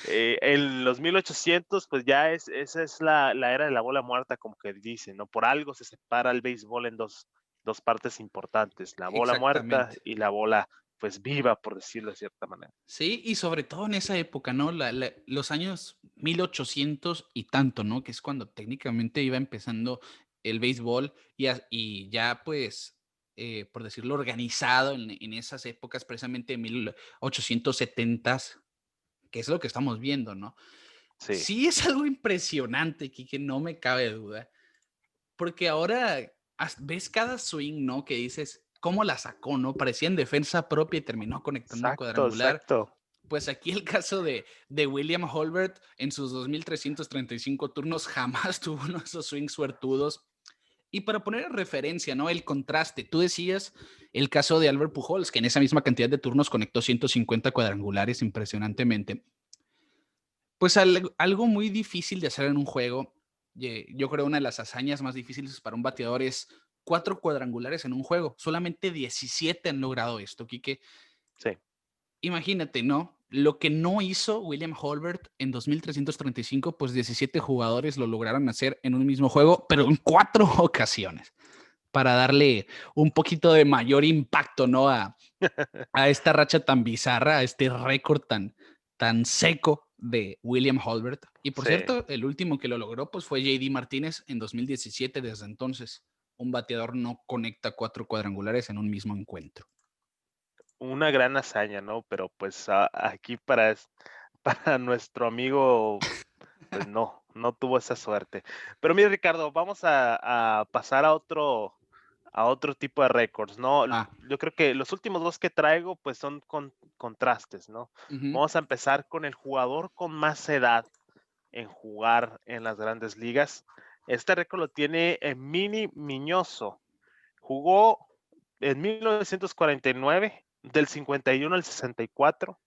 en los 1800, pues ya esa es la era de la bola muerta, como que dicen, ¿no? Por algo se separa el béisbol en dos partes importantes, la bola muerta Exactamente. y la bola, pues viva, por decirlo de cierta manera. Sí, y sobre todo en esa época, ¿no? Los años 1800 y tanto, ¿no? Que es cuando técnicamente iba empezando el béisbol y ya pues, por decirlo, organizado en esas épocas, precisamente en 1870, que es lo que estamos viendo, ¿no? Sí, Sí es algo impresionante, que no me cabe duda, porque ahora ves cada swing, ¿no? Que dices, ¿cómo la sacó, no? Parecía en defensa propia y terminó conectando un exacto, cuadrangular. exacto. Pues aquí el caso de William Holbert en sus 2.335 turnos jamás tuvo uno de esos swings suertudos. Y para poner en referencia, ¿no? El contraste, tú decías el caso de Albert Pujols, que en esa misma cantidad de turnos conectó 150 cuadrangulares impresionantemente. Pues algo muy difícil de hacer en un juego, yo creo una de las hazañas más difíciles para un bateador es 4 cuadrangulares en un juego. Solamente 17 han logrado esto, Quique. Sí, Imagínate, ¿no? Lo que no hizo William Holbert en 2.335, pues 17 jugadores lo lograron hacer en un mismo juego, pero en 4 ocasiones, para darle un poquito de mayor impacto, ¿no? A esta racha tan bizarra, a este récord tan seco de William Holbert. Y por sí. cierto, el último que lo logró, pues fue JD Martínez en 2017. Desde entonces, un bateador no conecta 4 cuadrangulares en un mismo encuentro. Una gran hazaña, ¿no? Pero pues aquí para nuestro amigo, pues no tuvo esa suerte. Pero mira, Ricardo, vamos a pasar a otro tipo de récords, ¿no? Ah, Yo creo que los últimos dos que traigo, pues son contrastes, ¿no? ujú. Vamos a empezar con el jugador con más edad en jugar en las grandes ligas. Este récord lo tiene Mini Miñoso. Jugó en 1949, del 51 al 64,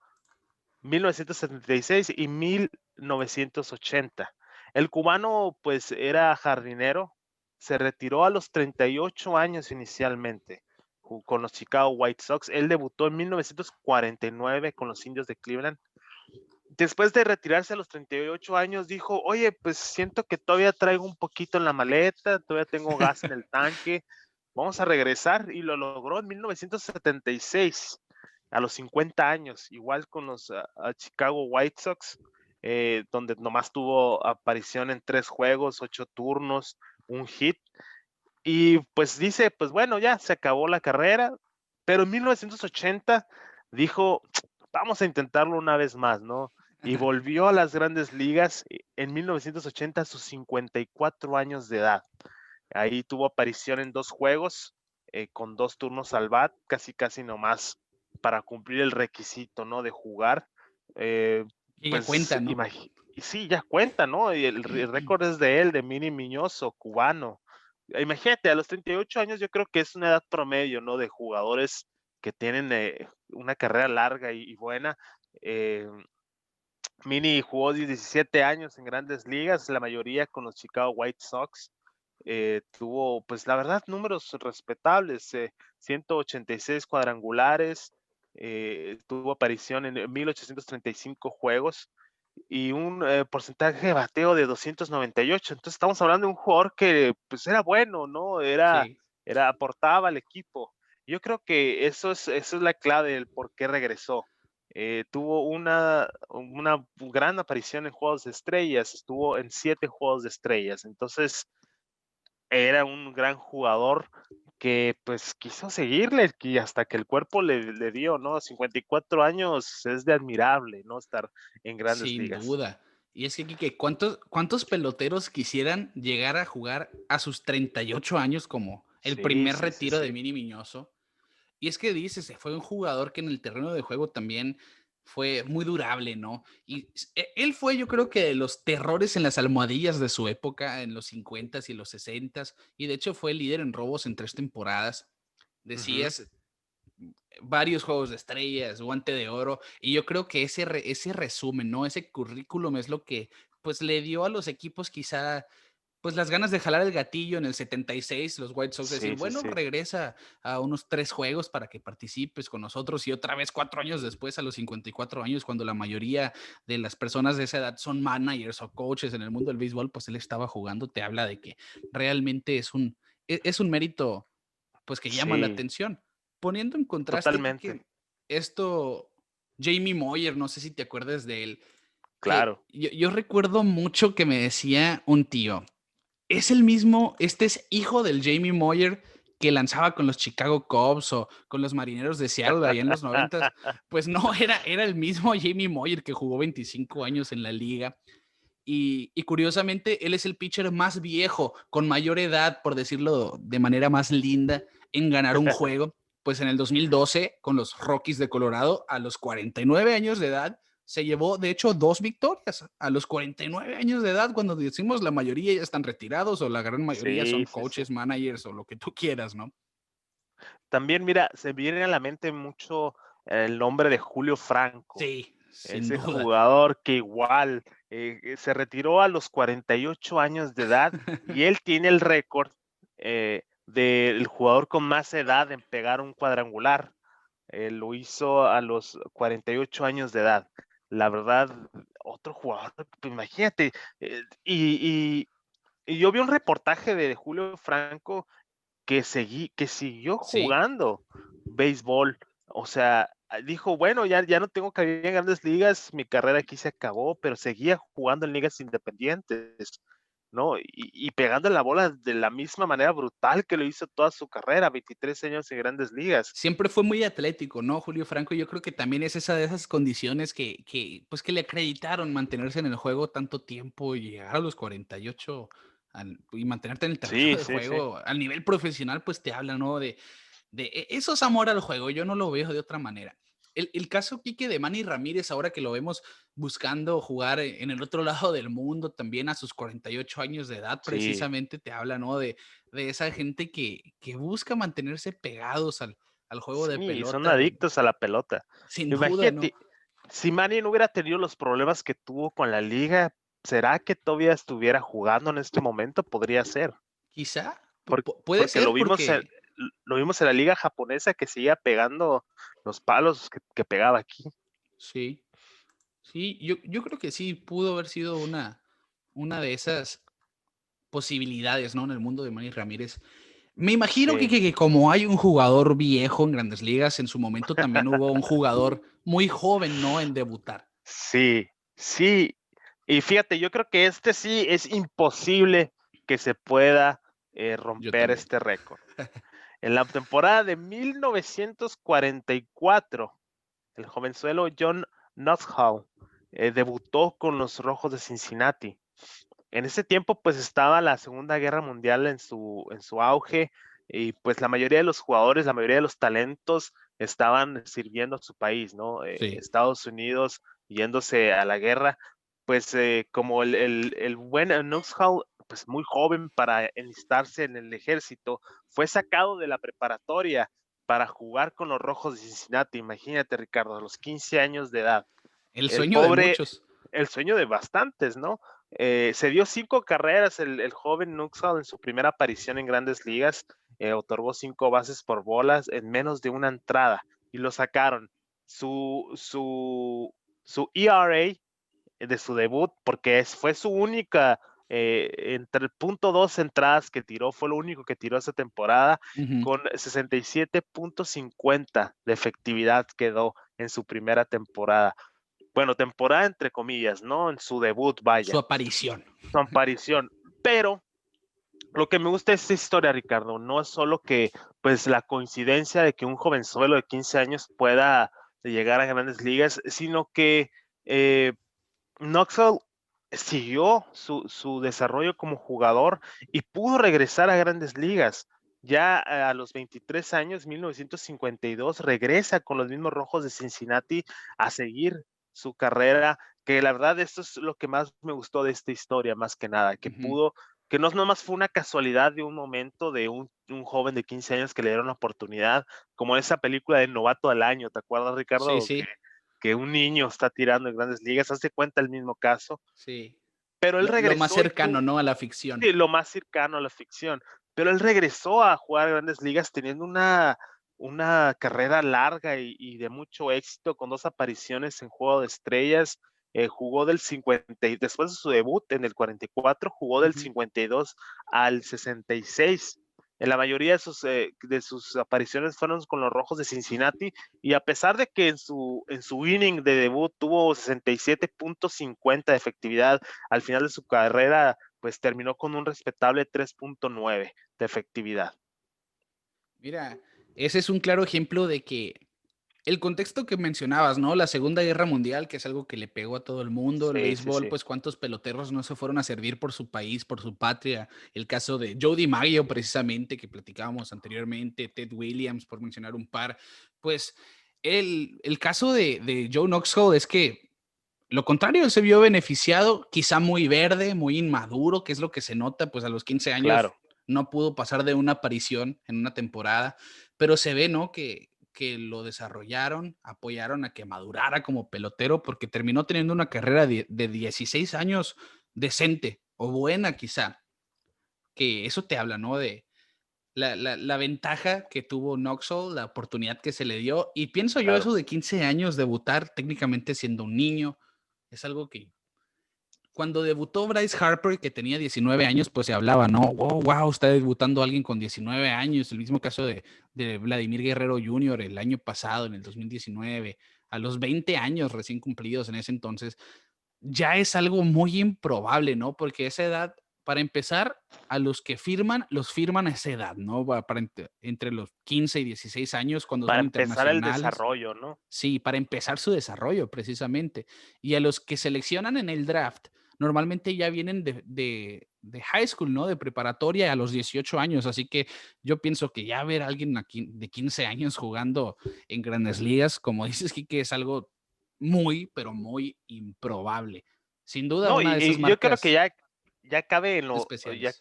1976 y 1980. El cubano pues era jardinero, se retiró a los 38 años inicialmente con los Chicago White Sox. Él debutó en 1949 con los Indios de Cleveland. Después de retirarse a los 38 años, dijo, oye, pues siento que todavía traigo un poquito en la maleta, todavía tengo gas en el tanque, vamos a regresar, y lo logró en 1976, a los 50 años, igual con los Chicago White Sox, donde nomás tuvo aparición en 3 juegos, 8 turnos, un hit, y pues dice, pues bueno, ya se acabó la carrera, pero en 1980 dijo, vamos a intentarlo una vez más, ¿no? Y volvió a las grandes ligas en 1980 a sus 54 años de edad. Ahí tuvo aparición en 2 juegos, con 2 turnos al bat, casi nomás para cumplir el requisito, ¿no? De jugar. Eh, Y ya pues cuenta, ¿no? sí, ya cuenta, ¿no? Y el récord es de él, de Mini Miñoso, cubano. Imagínate, a los 38 años yo creo que es una edad promedio, ¿no? De jugadores que tienen una carrera larga y buena. Eh, Mini jugó 17 años en grandes ligas, la mayoría con los Chicago White Sox. Tuvo, pues la verdad, números respetables, 186 cuadrangulares, tuvo aparición en 1835 juegos y un porcentaje de bateo de 298. Entonces estamos hablando de un jugador que pues era bueno, ¿no? Sí. Aportaba al equipo. Yo creo que eso es la clave del por qué regresó. Tuvo una gran aparición en Juegos de Estrellas, estuvo en 7 Juegos de Estrellas, entonces era un gran jugador que pues quiso seguirle y hasta que el cuerpo le dio, ¿no? 54 años es de admirable, ¿no? Estar en grandes Sin ligas. duda. Y es que, Quique, ¿cuántos peloteros quisieran llegar a jugar a sus 38 años como el Sí, primer sí, sí, retiro de sí. Mini Miñoso? Y es que dices, fue un jugador que en el terreno de juego también fue muy durable, ¿no? Y él fue, yo creo que de los terrores en las almohadillas de su época, en los 50s y los 60s, y de hecho fue el líder en robos en 3 temporadas. Ujú. Decías, varios juegos de estrellas, guante de oro, y yo creo que ese resumen, ¿no? Ese currículum es lo que pues le dio a los equipos quizá pues las ganas de jalar el gatillo en el 76, los White Sox decir, Sí, sí, bueno, sí. regresa a unos 3 juegos para que participes con nosotros y otra vez 4 años después, a los 54 años, cuando la mayoría de las personas de esa edad son managers o coaches en el mundo del béisbol, pues él estaba jugando, te habla de que realmente es un mérito pues que llama la Sí, atención. Poniendo en contraste, totalmente. Quique, esto, Jamie Moyer, no sé si te acuerdas de él, que Claro. yo recuerdo mucho que me decía un tío, es el mismo, este es hijo del Jamie Moyer que lanzaba con los Chicago Cubs o con los Marineros de Seattle allá en los 90. Pues no, era el mismo Jamie Moyer que jugó 25 años en la liga. Y curiosamente, él es el pitcher más viejo, con mayor edad, por decirlo de manera más linda, en ganar un juego. Pues en el 2012, con los Rockies de Colorado, a los 49 años de edad, se llevó, de hecho, 2 victorias. A los 49 años de edad, cuando decimos la mayoría ya están retirados o la gran mayoría son Sí, sí, sí. coaches, managers o lo que tú quieras, ¿no? También, mira, se viene a la mente mucho el nombre de Julio Franco, Sí, sin ese duda. jugador que igual se retiró a los 48 años de edad y él tiene el récord del jugador con más edad en pegar un cuadrangular. Lo hizo a los 48 años de edad. La verdad, otro jugador, pues imagínate, y yo vi un reportaje de Julio Franco que siguió Sí, jugando béisbol. O sea, dijo, bueno, ya no tengo cabida en grandes ligas, mi carrera aquí se acabó, pero seguía jugando en ligas independientes, ¿no? Y pegando la bola de la misma manera brutal que lo hizo toda su carrera, 23 años en grandes ligas. siempre fue muy atlético, ¿no? Julio Franco, yo creo que también es esa de esas condiciones pues que le acreditaron mantenerse en el juego tanto tiempo y llegar a los 48 y mantenerte en el terreno Sí, de sí, sí. juego al nivel profesional, pues te habla, ¿no? Eso es amor al juego, yo no lo veo de otra manera. El caso, Quique, de Manny Ramírez, ahora que lo vemos buscando jugar en el otro lado del mundo, también a sus 48 años de edad, Sí, precisamente te habla, ¿no? De esa gente que busca mantenerse pegados al juego de sí, son pelota, adictos a la pelota. sin duda, ¿no? Imagínate, si Manny no hubiera tenido los problemas que tuvo con la liga, ¿será que todavía estuviera jugando en este momento? Podría ser. Quizá, puede Porque ser porque, lo vimos en la liga japonesa que seguía pegando los palos que pegaba aquí. sí, sí, yo creo que sí, pudo haber sido una de esas posibilidades, ¿no? En el mundo de Manny Ramírez. Me imagino Sí, que como hay un jugador viejo en Grandes Ligas, en su momento también hubo un jugador muy joven, ¿no? En debutar. sí, sí. Y fíjate, yo creo que este sí es imposible que se pueda Yo romper también. este récord. En la temporada de 1944, el jovenzuelo John Nussbaum debutó con los Rojos de Cincinnati. En ese tiempo, pues estaba la Segunda Guerra Mundial en su auge y pues la mayoría de los jugadores, la mayoría de los talentos estaban sirviendo a su país, ¿no? Sí. Estados Unidos yéndose a la guerra, pues como el buen Nussbaum, pues muy joven para enlistarse en el ejército, fue sacado de la preparatoria para jugar con los Rojos de Cincinnati. Imagínate, Ricardo, a los 15 años de edad. El El sueño de pobre, muchos. el sueño de bastantes, ¿no? Se dio 5 carreras el joven Nuxhall en su primera aparición en grandes ligas, otorgó 5 bases por bolas en menos de una entrada y lo sacaron. Su, su, su ERA de su debut, porque fue su única, entre el punto 2 entradas que tiró, fue lo único que tiró esa temporada, Ujú. con 67.50 de efectividad quedó en su primera temporada. Bueno, temporada entre comillas, ¿no? En su debut, Su vaya, aparición. su aparición. Pero lo que me gusta de esta historia, Ricardo, no es solo que, pues, la coincidencia de que un jovenzuelo de 15 años pueda llegar a grandes ligas, sino que Knoxville siguió su desarrollo como jugador y pudo regresar a grandes ligas. Ya a los 23 años, 1952, regresa con los mismos Rojos de Cincinnati a seguir su carrera, que la verdad esto es lo que más me gustó de esta historia, más que nada, Ujú. que no nomás fue una casualidad de un momento de un joven de 15 años que le dieron la oportunidad, como esa película de Novato del Año, ¿te acuerdas, Sí, Ricardo? sí, Que un niño está tirando en grandes ligas, hace cuenta el mismo caso, sí. pero él regresó. Lo más cercano, ¿no? A la ficción. Sí, lo más cercano a la ficción. Pero él regresó a jugar Grandes Ligas teniendo una carrera larga y de mucho éxito, con 2 apariciones en Juego de Estrellas. Jugó del 50, después de su debut en el 44, jugó del 52 al 66. En la mayoría de sus apariciones fueron con los Rojos de Cincinnati, y a pesar de que en su inning de debut tuvo 67.50 de efectividad, al final de su carrera pues terminó con un respetable 3.9 de efectividad. Mira, ese es un claro ejemplo de que el contexto que mencionabas, ¿no? La Segunda Guerra Mundial, que es algo que le pegó a todo el mundo, el béisbol, pues cuántos peloteros no se fueron a servir por su país, por su patria. El caso de Joe DiMaggio, precisamente, que platicábamos anteriormente, Ted Williams, por mencionar un par. Pues el caso de Joe Knoxville es que lo contrario, él se vio beneficiado, quizá muy verde, muy inmaduro, que es lo que se nota, pues a los 15 años Claro. no pudo pasar de una aparición en una temporada, pero se ve, ¿no? Que lo desarrollaron, apoyaron a que madurara como pelotero, porque terminó teniendo una carrera de 16 años decente o buena quizá, que eso te habla, ¿no? De la ventaja que tuvo Knoxville, la oportunidad que se le dio, y pienso yo eso de 15 años, debutar técnicamente siendo un niño, es algo que cuando debutó Bryce Harper, que tenía 19 años, pues se hablaba, ¿no? Wow, está debutando alguien con 19 años. El mismo caso de Vladimir Guerrero Jr. el año pasado, en el 2019, a los 20 años recién cumplidos en ese entonces. Ya es algo muy improbable, ¿no? Porque esa edad, para empezar, a los que firman, los firman a esa edad, ¿no? Entre los 15 y 16 años, cuando Para son empezar el internacionales. desarrollo, ¿no? Sí, para empezar su desarrollo, precisamente. Y a los que seleccionan en el draft, normalmente ya vienen de high school, ¿no? De preparatoria a los 18 años. Así que yo pienso que ya ver a alguien aquí de 15 años jugando en Grandes Ligas, como dices, Quique, es algo muy, pero muy improbable. Sin duda, No, una de esas y yo creo que marcas ya cabe especiales.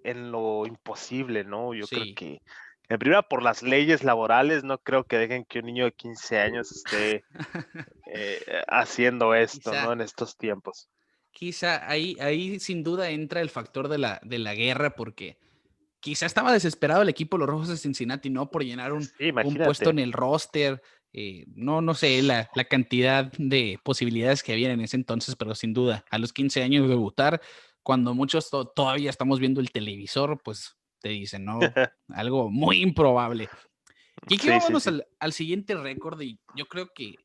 en lo imposible, ¿no? Yo creo Sí. que, en primera, por las leyes laborales, no creo que dejen que un niño de 15 años esté haciendo esto, ¿no? Quizá. En estos tiempos. Quizá ahí sin duda entra el factor de la guerra, porque quizá estaba desesperado el equipo Los Rojos de Cincinnati, ¿no? Por llenar Sí, un puesto imagínate. en el roster. No sé la cantidad de posibilidades que había en ese entonces, pero sin duda, a los 15 años debutar, cuando muchos todavía estamos viendo el televisor, pues te dicen, ¿no? Algo muy improbable. Kiki, Sí, sí, vámonos sí. al siguiente récord, y yo creo que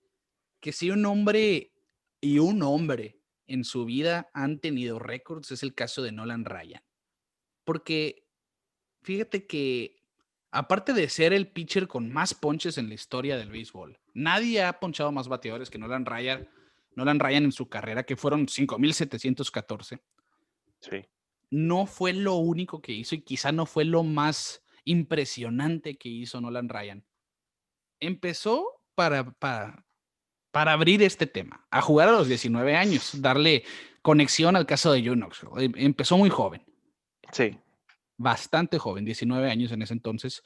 si un hombre y un hombre en su vida han tenido récords, es el caso de Nolan Ryan. Porque fíjate que, aparte de ser el pitcher con más ponches en la historia del béisbol, nadie ha ponchado más bateadores que Nolan Ryan. Nolan Ryan en su carrera, que fueron 5,714. Sí. No fue lo único que hizo, y quizá no fue lo más impresionante que hizo Nolan Ryan. Empezó para abrir este tema, a jugar a los 19 años, darle conexión al caso de Joe Knoxville. Empezó muy joven. Sí. Bastante joven, 19 años en ese entonces,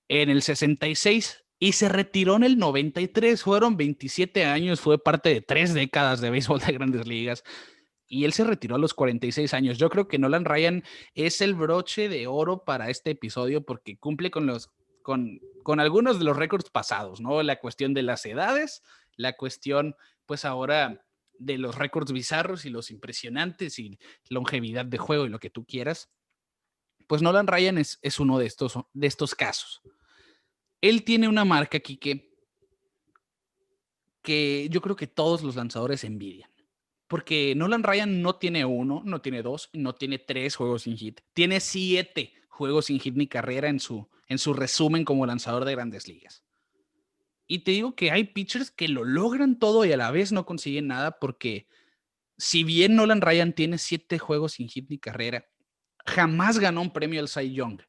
en el 66, y se retiró en el 93. Fueron 27 años, fue parte de 3 décadas de béisbol de Grandes Ligas, y él se retiró a los 46 años. Yo creo que Nolan Ryan es el broche de oro para este episodio, porque cumple con algunos de los récords pasados, ¿no? La cuestión de las edades, la cuestión, pues ahora, de los récords bizarros y los impresionantes y longevidad de juego y lo que tú quieras. Pues Nolan Ryan es uno de estos casos. Él tiene una marca aquí que yo creo que todos los lanzadores envidian. Porque Nolan Ryan no tiene 1, no tiene 2, no tiene 3 juegos sin hit. Tiene 7 juegos sin hit ni carrera en su resumen como lanzador de Grandes Ligas. Y te digo que hay pitchers que lo logran todo y a la vez no consiguen nada, porque si bien Nolan Ryan tiene 7 juegos sin hit ni carrera, jamás ganó un premio al Cy Young.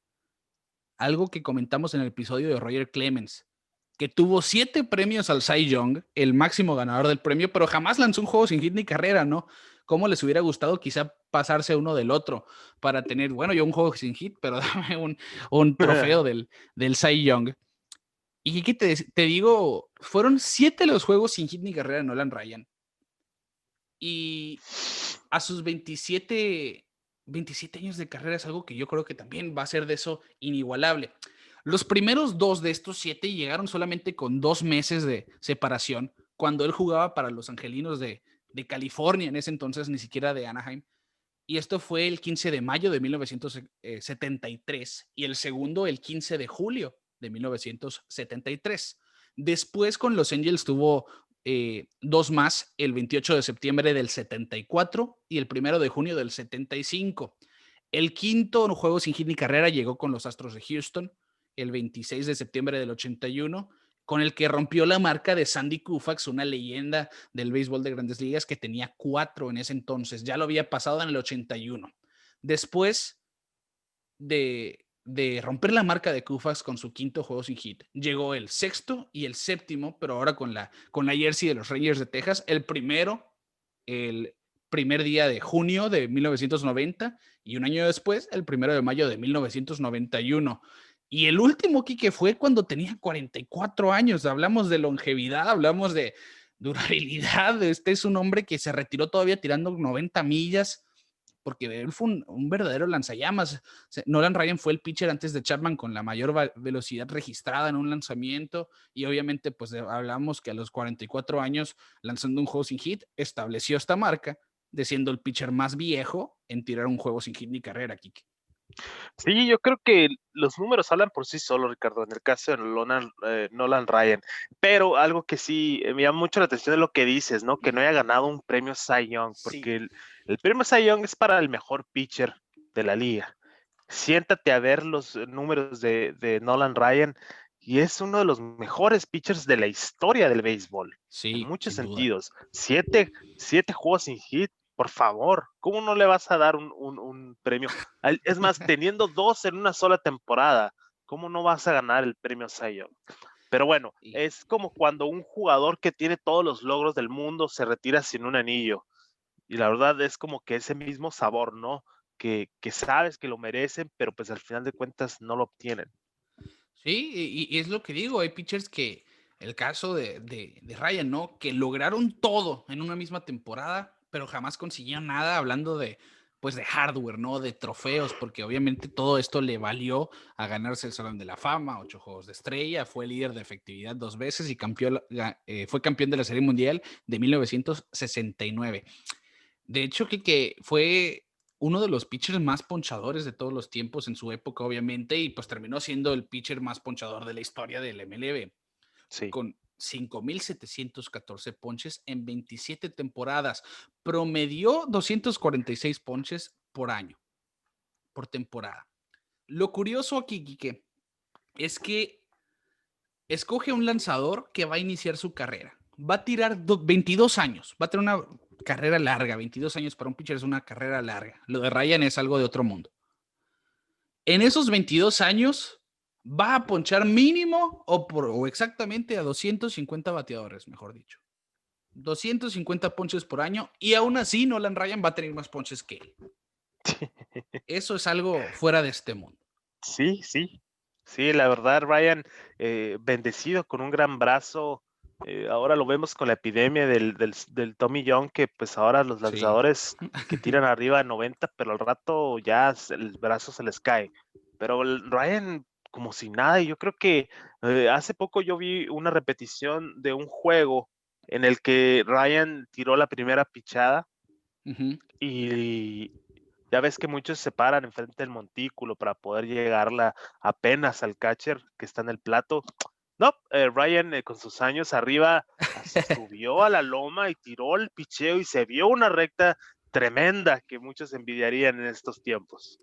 Algo que comentamos en el episodio de Roger Clemens, que tuvo 7 premios al Cy Young, el máximo ganador del premio, pero jamás lanzó un juego sin hit ni carrera, ¿no? ¿Cómo les hubiera gustado quizá pasarse uno del otro para tener, bueno, yo un juego sin hit, pero dame un trofeo del Cy Young? Y que te digo, fueron 7 los juegos sin hit ni carrera de Nolan Ryan. Y a sus 27 años de carrera es algo que yo creo que también va a ser de eso inigualable. Los primeros 2 de estos 7 llegaron solamente con 2 meses de separación, cuando él jugaba para los Angelinos de California, en ese entonces ni siquiera de Anaheim. Y esto fue el 15 de mayo de 1973 y el segundo el 15 de julio de 1973. Después con Los Angels tuvo 2 más, el 28 de septiembre del 74 y el 1 de junio del 75. El quinto juego sin hit ni carrera llegó con los Astros de Houston el 26 de septiembre del 81, con el que rompió la marca de Sandy Koufax, una leyenda del béisbol de Grandes Ligas que tenía 4 en ese entonces. Ya lo había pasado en el 81. Después de romper la marca de Koufax con su quinto juego sin hit, llegó el sexto y el séptimo, pero ahora con la jersey de los Rangers de Texas, el primer día de junio de 1990 y un año después, el 1 de mayo de 1991. Y el último, Quique, fue cuando tenía 44 años. Hablamos de longevidad, hablamos de durabilidad. Este es un hombre que se retiró todavía tirando 90 millas, porque él fue un verdadero lanzallamas. Nolan Ryan fue el pitcher antes de Chapman con la mayor velocidad registrada en un lanzamiento, y obviamente pues hablamos que a los 44 años, lanzando un juego sin hit, estableció esta marca de siendo el pitcher más viejo en tirar un juego sin hit ni carrera, Kike. Sí, yo creo que los números hablan por sí solos, Ricardo, en el caso de Nolan Ryan. Pero algo que sí me llama mucho la atención es lo que dices, ¿no? Que no haya ganado un premio Cy Young, porque Sí. el premio Cy Young es para el mejor pitcher de la liga. Siéntate a ver los números de Nolan Ryan y es uno de los mejores pitchers de la historia del béisbol. Sí, en muchos sin duda. sentidos. 7 juegos sin hit. Por favor, ¿cómo no le vas a dar un premio? Es más, teniendo 2 en una sola temporada, ¿cómo no vas a ganar el premio Cy Young? Pero bueno, es como cuando un jugador que tiene todos los logros del mundo se retira sin un anillo. Y la verdad es como que ese mismo sabor, ¿no? Que sabes que lo merecen, pero pues al final de cuentas no lo obtienen. Sí, y es lo que digo, hay pitchers que, el caso de Ryan, ¿no? Que lograron todo en una misma temporada, pero jamás consiguieron nada, hablando pues de hardware, ¿no? De trofeos, porque obviamente todo esto le valió a ganarse el Salón de la Fama, 8 Juegos de Estrella, fue líder de efectividad 2 veces y fue campeón de la Serie Mundial de 1969. De hecho, que fue uno de los pitchers más ponchadores de todos los tiempos en su época, obviamente, y pues terminó siendo el pitcher más ponchador de la historia del MLB, Sí. con 5,714 ponches en 27 temporadas. Promedió 246 ponches por año, por temporada. Lo curioso aquí, Quique, es que escoge un lanzador que va a iniciar su carrera. Va a tirar 22 años, va a tener una carrera larga. 22 años para un pitcher es una carrera larga. Lo de Ryan es algo de otro mundo. En esos 22 años va a ponchar mínimo o exactamente a 250 bateadores, mejor dicho. 250 ponches por año, y aún así Nolan Ryan va a tener más ponches que él. Eso es algo fuera de este mundo. Sí, sí. Sí, la verdad, Ryan, bendecido con un gran brazo. Ahora lo vemos con la epidemia del Tommy John, que pues ahora los lanzadores que tiran arriba de 90, pero al rato ya el brazo se les cae. Pero Ryan como si nada, y yo creo que hace poco yo vi una repetición de un juego en el que Ryan tiró la primera pichada y ya ves que muchos se paran enfrente del montículo para poder llegarla apenas al catcher que está en el plato. No, Ryan con sus años arriba se subió a la loma y tiró el picheo y se vio una recta tremenda que muchos envidiarían en estos tiempos.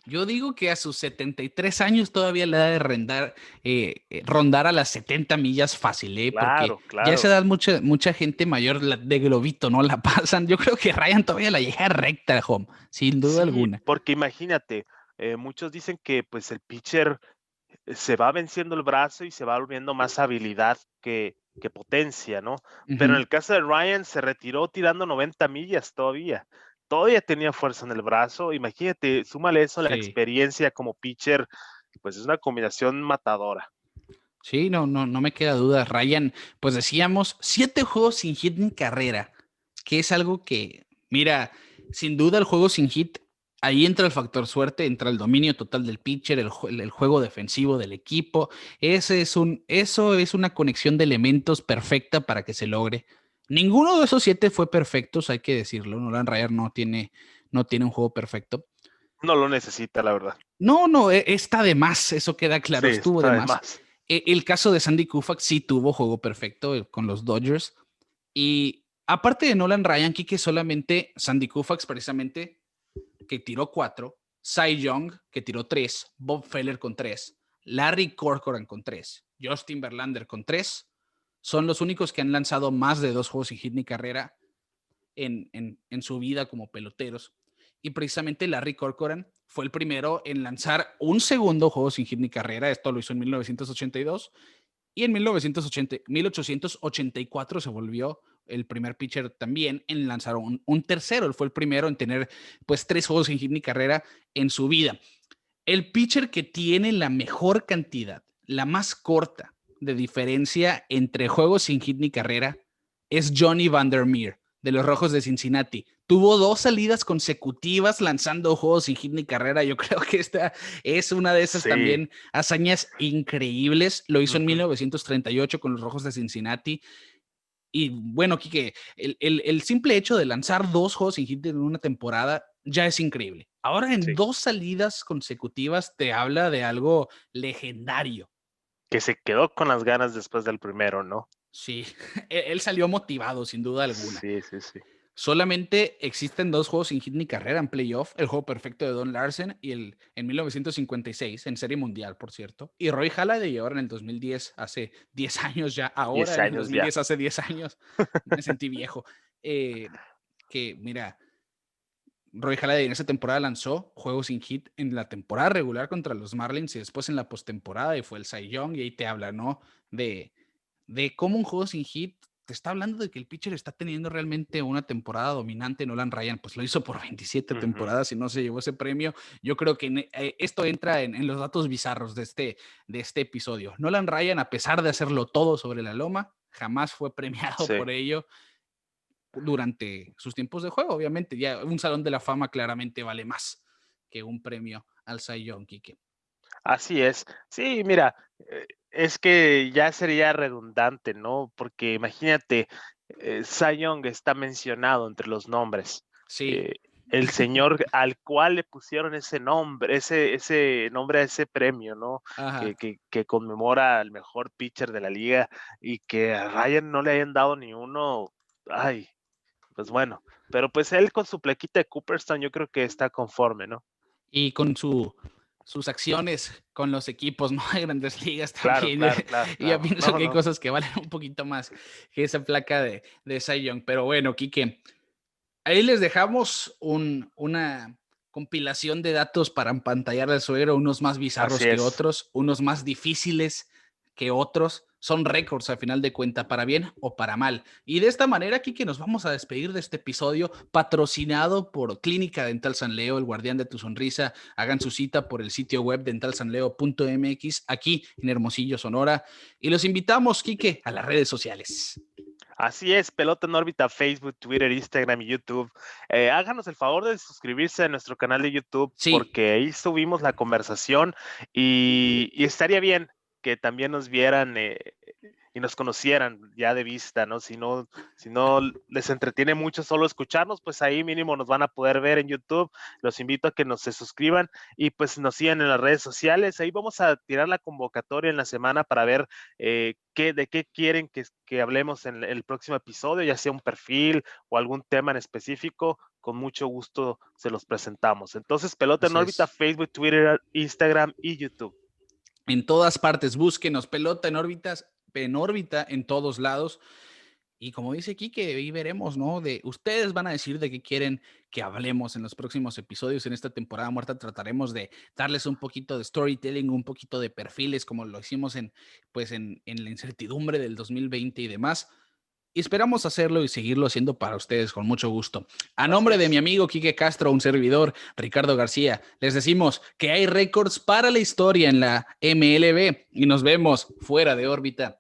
Yo digo que a sus 73 años todavía le da de rondar a las 70 millas fácil, Claro, porque claro. ya a esa edad mucha gente mayor de globito no la pasan. Yo creo que Ryan todavía la llega recta, home, sin duda alguna. Porque imagínate, muchos dicen que pues el pitcher se va venciendo el brazo y se va volviendo más habilidad que potencia, ¿no? Pero en el caso de Ryan se retiró tirando 90 millas todavía. Todavía tenía fuerza en el brazo. Imagínate, súmale eso a la experiencia como pitcher, pues es una combinación matadora. Sí, no me queda duda. Ryan, pues decíamos, 7 juegos sin hit ni carrera, que es algo que, mira, sin duda el juego sin hit, ahí entra el factor suerte, entra el dominio total del pitcher, el juego defensivo del equipo. Eso es una conexión de elementos perfecta para que se logre. Ninguno de esos 7 fue perfectos, hay que decirlo. Nolan Ryan no tiene un juego perfecto. No lo necesita, la verdad. No, está de más, eso queda claro, Sí, estuvo de más. El caso de Sandy Koufax sí tuvo juego perfecto con los Dodgers. Y aparte de Nolan Ryan, Quique, solamente Sandy Koufax precisamente, que tiró 4, Cy Young, que tiró 3, Bob Feller con 3, Larry Corcoran con 3, Justin Verlander con 3, son los únicos que han lanzado más de 2 juegos sin hit ni carrera en su vida como peloteros. Y precisamente Larry Corcoran fue el primero en lanzar un segundo juego sin hit ni carrera. Esto lo hizo en 1982. Y en 1884 se volvió el primer pitcher también en lanzar un tercero. Él fue el primero en tener pues 3 juegos sin hit ni carrera en su vida. El pitcher que tiene la mejor cantidad, la más corta de diferencia entre juegos sin hit ni carrera es Johnny Vandermeer de los Rojos de Cincinnati. Tuvo 2 salidas consecutivas lanzando juegos sin hit ni carrera. Yo creo que esta es una de esas también hazañas increíbles. Lo hizo en 1938 con los Rojos de Cincinnati. Y bueno, Quique, el simple hecho de lanzar 2 juegos sin hit en una temporada ya es increíble. Ahora en 2 salidas consecutivas te habla de algo legendario. Que se quedó con las ganas después del primero, ¿no? Sí, él salió motivado, sin duda alguna. Sí. Solamente existen 2 juegos sin hit ni carrera en playoff, el juego perfecto de Don Larsen y en 1956, en Serie Mundial, por cierto, y Roy Halladay ahora en el 2010, hace 10 años ya, ahora 10 en el años 2010, ya. hace 10 años, me sentí viejo. Que mira, Roy Halladay en esa temporada lanzó juegos sin hit en la temporada regular contra los Marlins y después en la postemporada y fue el Cy Young, y ahí te habla, ¿no? De cómo un juego sin hit te está hablando de que el pitcher está teniendo realmente una temporada dominante. Nolan Ryan pues lo hizo por 27 temporadas y no se llevó ese premio. Yo creo que esto entra en los datos bizarros de este episodio. Nolan Ryan, a pesar de hacerlo todo sobre la loma, jamás fue premiado por ello durante sus tiempos de juego. Obviamente ya un salón de la fama claramente vale más que un premio al Cy Young, Quique. Así es. Sí, mira, es que ya sería redundante, ¿no? Porque imagínate, Cy Young está mencionado entre los nombres. Sí. El señor al cual le pusieron ese nombre, ese nombre a ese premio, ¿no? Que conmemora al mejor pitcher de la liga y que a Ryan no le hayan dado ni uno. Ay, pues bueno. Pero pues él con su plaquita de Cooperstown yo creo que está conforme, ¿no? Y con sus acciones con los equipos, ¿no? De Grandes Ligas también. Claro. Y yo pienso que hay cosas que valen un poquito más que esa placa de Cy Young. Pero bueno, Quique, ahí les dejamos una compilación de datos para empantallar al suegro, unos más bizarros que otros, unos más difíciles que otros. Son récords a final de cuenta, para bien o para mal. Y de esta manera, Quique, nos vamos a despedir de este episodio patrocinado por Clínica Dental San Leo, el guardián de tu sonrisa. Hagan su cita por el sitio web dentalsanleo.mx, aquí en Hermosillo, Sonora. Y los invitamos, Quique, a las redes sociales. Así es, Pelota en órbita, Facebook, Twitter, Instagram y YouTube. Háganos el favor de suscribirse a nuestro canal de YouTube, porque ahí subimos la conversación y estaría bien que también nos vieran y nos conocieran ya de vista, ¿no? Si no les entretiene mucho solo escucharnos, pues ahí mínimo nos van a poder ver en YouTube. Los invito a que se suscriban y pues nos sigan en las redes sociales. Ahí vamos a tirar la convocatoria en la semana para ver de qué quieren que hablemos en el próximo episodio, ya sea un perfil o algún tema en específico. Con mucho gusto se los presentamos. Entonces, Pelota en órbita, Facebook, Twitter, Instagram y YouTube. En todas partes, búsquenos, Pelota en órbita en todos lados. Y como dice Quique, ahí veremos, ¿no? Ustedes van a decir de qué quieren que hablemos en los próximos episodios. En esta temporada muerta trataremos de darles un poquito de storytelling, un poquito de perfiles, como lo hicimos en la incertidumbre del 2020 y demás. Y esperamos hacerlo y seguirlo haciendo para ustedes con mucho gusto. A nombre de mi amigo Quique Castro, un servidor, Ricardo García, les decimos que hay récords para la historia en la MLB y nos vemos fuera de órbita.